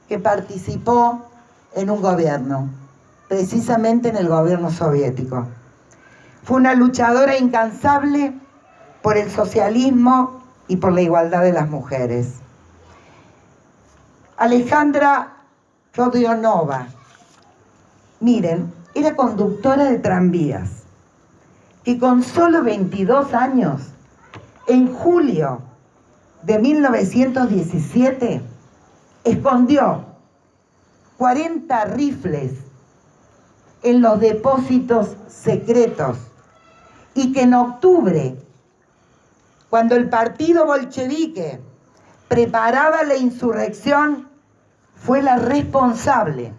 que participó en un gobierno, precisamente en el gobierno soviético. Fue una luchadora incansable por el socialismo y por la igualdad de las mujeres. Alejandra Rodionova, miren, era conductora de tranvías, que con solo 22 años, en julio de 1917, escondió 40 rifles en los depósitos secretos y que en octubre, cuando el partido bolchevique preparaba la insurrección, fue la responsable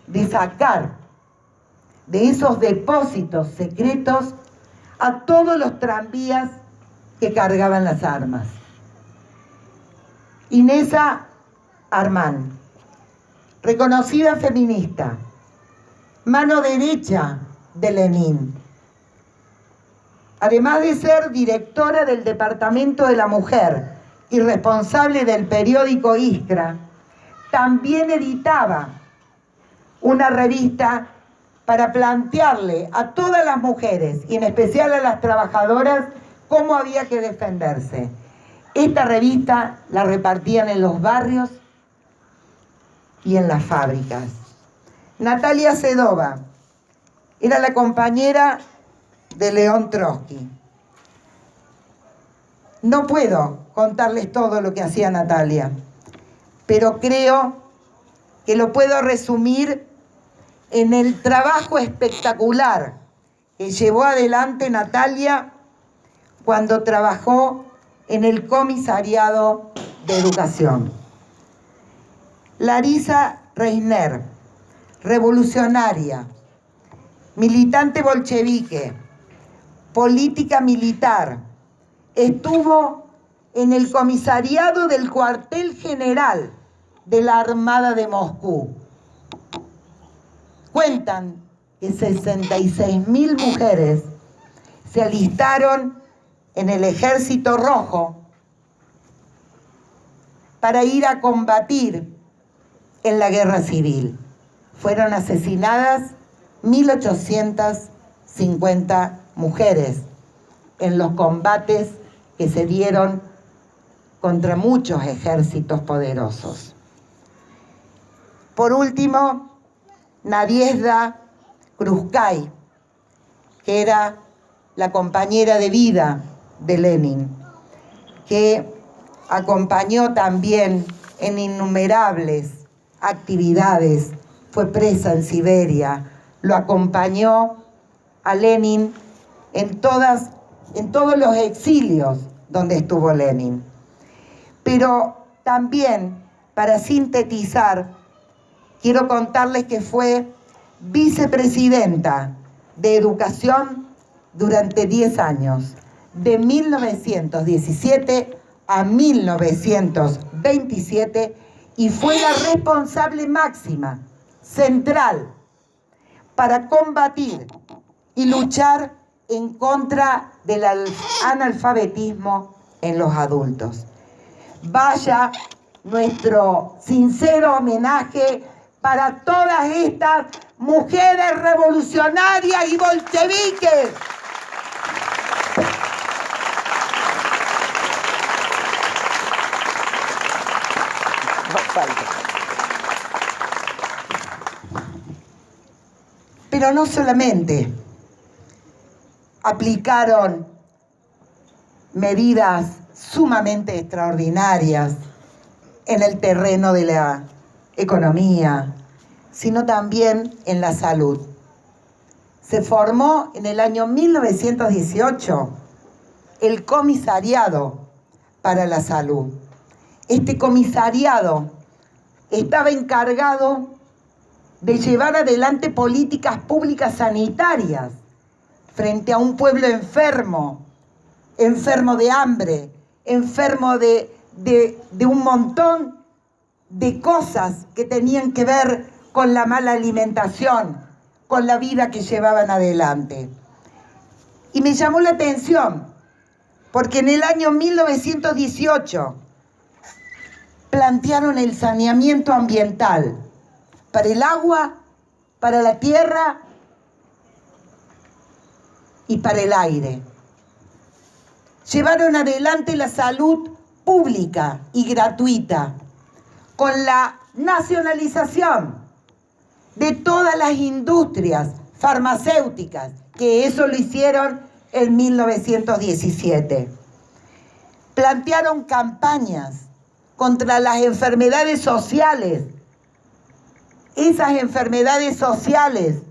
de sacar de esos depósitos secretos a todos los tranvías que cargaban las armas. Inesa Armán, reconocida feminista, mano derecha de Lenin. Además de ser directora del Departamento de la Mujer y responsable del periódico Iskra, también editaba una revista para plantearle a todas las mujeres, y en especial a las trabajadoras, cómo había que defenderse. Esta revista la repartían en los barrios y en las fábricas. Natalia Sedova era la compañera de León Trotsky. No puedo contarles todo lo que hacía Natalia, pero creo que lo puedo resumir en el trabajo espectacular que llevó adelante Natalia cuando trabajó en el Comisariado de Educación. Larisa Reisner, revolucionaria, militante bolchevique, política militar, estuvo en el comisariado del cuartel general de la Armada de Moscú. Cuentan que 66.000 mujeres se alistaron en el Ejército Rojo para ir a combatir en la guerra civil. Fueron asesinadas 1.850 mujeres en los combates que se dieron contra muchos ejércitos poderosos. Por último, Nadiezhda Krúpskaya, que era la compañera de vida de Lenin, que acompañó también en innumerables actividades, fue presa en Siberia, lo acompañó a Lenin en todos los exilios donde estuvo Lenin. Pero también, para sintetizar, quiero contarles que fue vicepresidenta de Educación durante 10 años, de 1917 a 1927, y fue la responsable máxima, central, para combatir y luchar en contra del analfabetismo en los adultos. Vaya nuestro sincero homenaje para todas estas mujeres revolucionarias y bolcheviques. Pero no solamente aplicaron medidas sumamente extraordinarias en el terreno de la economía, sino también en la salud. Se formó en el año 1918 el Comisariado para la Salud. Este comisariado estaba encargado de llevar adelante políticas públicas sanitarias frente a un pueblo enfermo, enfermo de hambre, enfermo de un montón de cosas que tenían que ver con la mala alimentación, con la vida que llevaban adelante. Y me llamó la atención, porque en el año 1918 plantearon el saneamiento ambiental para el agua, para la tierra y para el aire. Llevaron adelante la salud pública y gratuita con la nacionalización de todas las industrias farmacéuticas, que eso lo hicieron en 1917. Plantearon campañas contra las enfermedades sociales, esas enfermedades sociales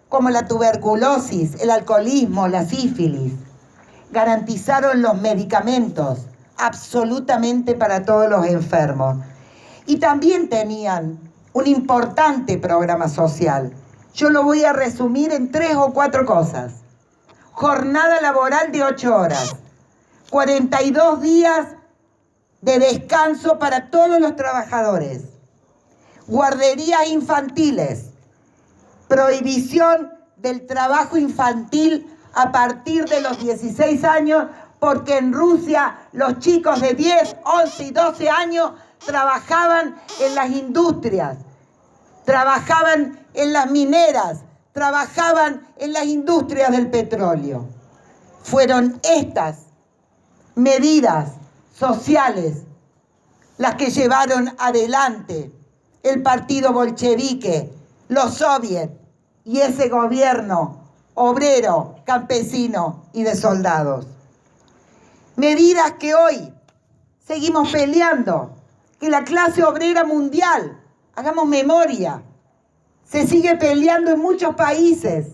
como la tuberculosis, el alcoholismo, la sífilis. Garantizaron los medicamentos absolutamente para todos los enfermos. Y también tenían un importante programa social. Yo lo voy a resumir en 3 o 4 cosas. Jornada laboral de 8 horas, 42 días de descanso para todos los trabajadores, guarderías infantiles, prohibición del trabajo infantil a partir de los 16 años, porque en Rusia los chicos de 10, 11 y 12 años trabajaban en las industrias, trabajaban en las mineras, trabajaban en las industrias del petróleo. Fueron estas medidas sociales las que llevaron adelante el partido bolchevique, los soviets y ese gobierno obrero, campesino y de soldados. Medidas que hoy seguimos peleando, que la clase obrera mundial, hagamos memoria, se sigue peleando en muchos países,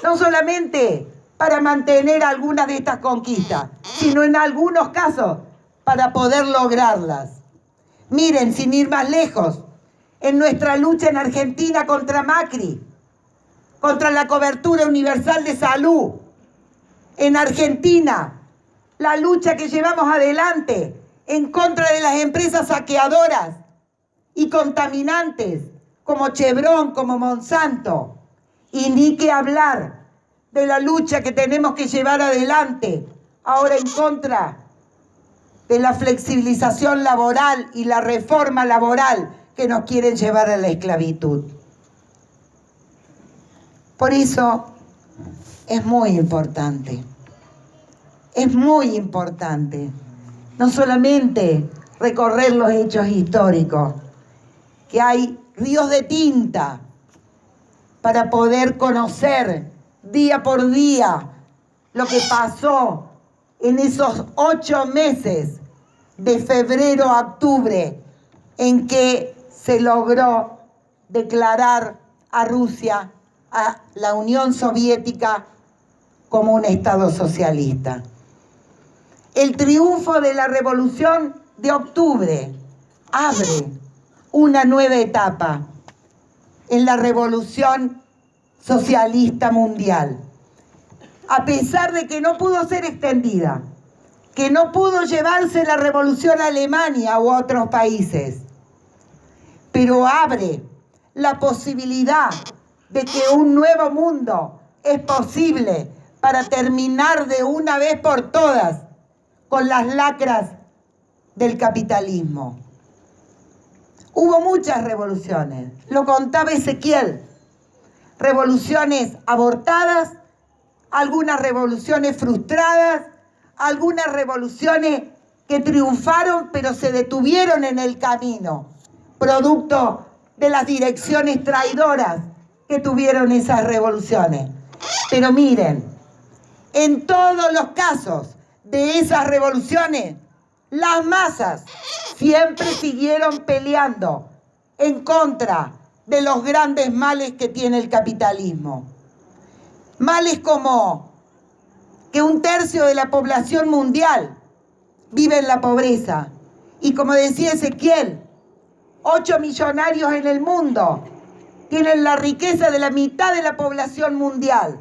no solamente para mantener algunas de estas conquistas, sino en algunos casos para poder lograrlas. Miren, sin ir más lejos, en nuestra lucha en Argentina contra Macri, contra la cobertura universal de salud, en Argentina, la lucha que llevamos adelante en contra de las empresas saqueadoras y contaminantes como Chevron, como Monsanto, Y ni que hablar de la lucha que tenemos que llevar adelante ahora en contra de la flexibilización laboral y la reforma laboral que nos quieren llevar a la esclavitud. Por eso es muy importante no solamente recorrer los hechos históricos, que hay ríos de tinta para poder conocer día por día lo que pasó en esos 8 meses de febrero a octubre en que se logró declarar a Rusia, a la Unión Soviética, como un Estado socialista. El triunfo de la Revolución de Octubre abre una nueva etapa en la revolución socialista mundial. A pesar de que no pudo ser extendida, que no pudo llevarse la revolución a Alemania u otros países, pero abre la posibilidad de que un nuevo mundo es posible para terminar de una vez por todas con las lacras del capitalismo. Hubo muchas revoluciones, lo contaba Ezequiel, revoluciones abortadas, algunas revoluciones frustradas, algunas revoluciones que triunfaron pero se detuvieron en el camino, producto de las direcciones traidoras que tuvieron esas revoluciones. Pero miren, en todos los casos de esas revoluciones, las masas siempre siguieron peleando en contra de los grandes males que tiene el capitalismo. Males como que 1/3 de la población mundial vive en la pobreza. Y como decía Ezequiel, 8 millonarios en el mundo tienen la riqueza de la mitad de la población mundial.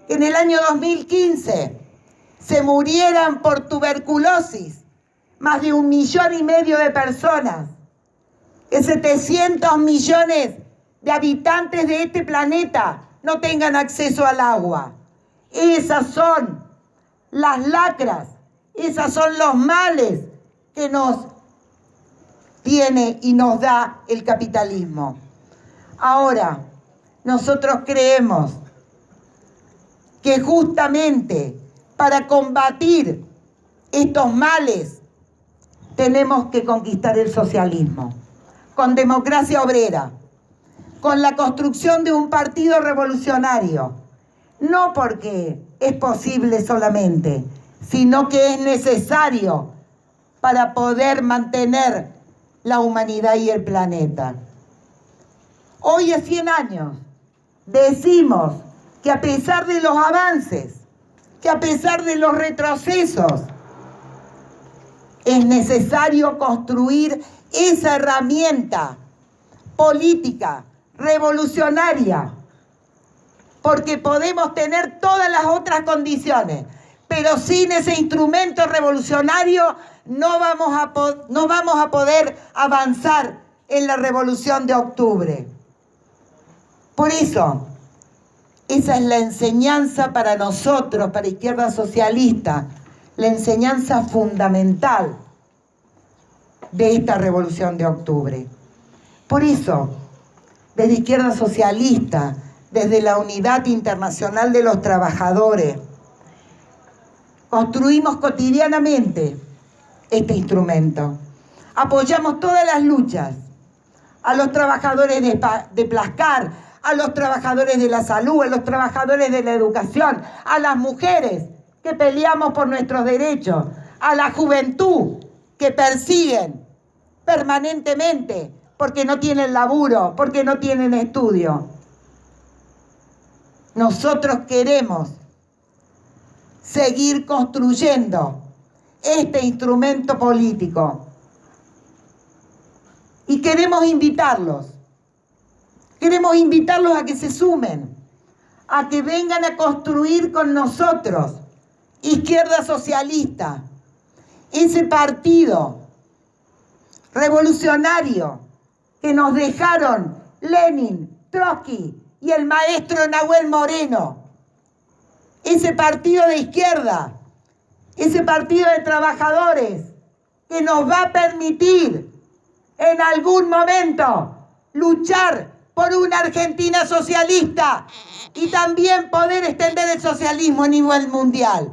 En el año 2015 se murieran por tuberculosis más de 1,5 millones de personas. Que 700 millones de habitantes de este planeta no tengan acceso al agua. Esas son las lacras, esos son los males que nos tiene y nos da el capitalismo. Ahora, nosotros creemos que justamente para combatir estos males tenemos que conquistar el socialismo, con democracia obrera, con la construcción de un partido revolucionario, no porque es posible solamente, sino que es necesario para poder mantener la humanidad y el planeta. Hoy a 100 años decimos que a pesar de los avances, que a pesar de los retrocesos, es necesario construir esa herramienta política revolucionaria, porque podemos tener todas las otras condiciones, pero sin ese instrumento revolucionario no vamos a poder avanzar en la Revolución de Octubre. Por eso, esa es la enseñanza para nosotros, para Izquierda Socialista, la enseñanza fundamental de esta Revolución de Octubre. Por eso, desde Izquierda Socialista, desde la Unidad Internacional de los Trabajadores, construimos cotidianamente este instrumento. Apoyamos todas las luchas, a los trabajadores de Plascar, a los trabajadores de la salud, a los trabajadores de la educación, a las mujeres que peleamos por nuestros derechos, a la juventud que persiguen permanentemente porque no tienen laburo, porque no tienen estudio. Nosotros queremos seguir construyendo este instrumento político y queremos invitarlos a que se sumen, a que vengan a construir con nosotros Izquierda Socialista, ese partido revolucionario que nos dejaron Lenin, Trotsky y el maestro Nahuel Moreno. Ese partido de izquierda, ese partido de trabajadores que nos va a permitir en algún momento luchar por una Argentina socialista y también poder extender el socialismo a nivel mundial.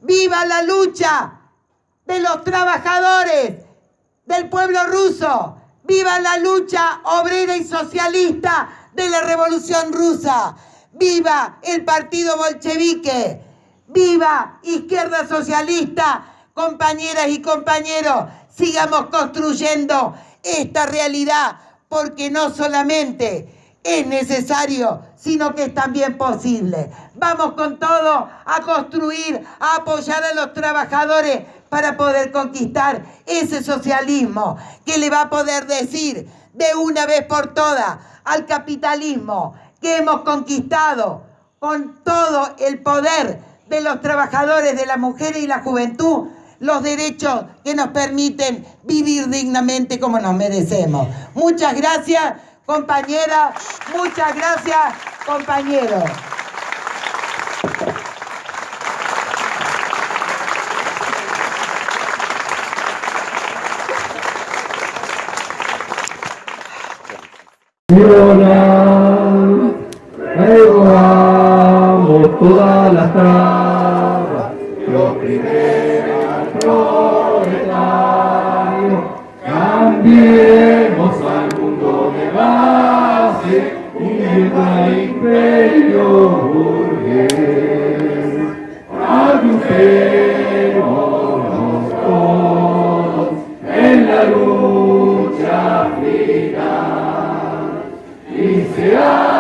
¡Viva la lucha de los trabajadores del pueblo ruso! ¡Viva la lucha obrera y socialista de la Revolución Rusa! ¡Viva el partido bolchevique! ¡Viva Izquierda Socialista! Compañeras y compañeros, sigamos construyendo esta realidad, porque no solamente es necesario, sino que es también posible. Vamos con todo a construir, a apoyar a los trabajadores para poder conquistar ese socialismo que le va a poder decir de una vez por todas al capitalismo que hemos conquistado con todo el poder de los trabajadores, de las mujeres y la juventud, los derechos que nos permiten vivir dignamente como nos merecemos. Muchas gracias, compañeras. Muchas gracias, compañeros. Renovamos todas las trabas, los primeros proletarios, cambiemos al mundo de base y el imperio burgués. Ayudémonos todos en la lucha final y sea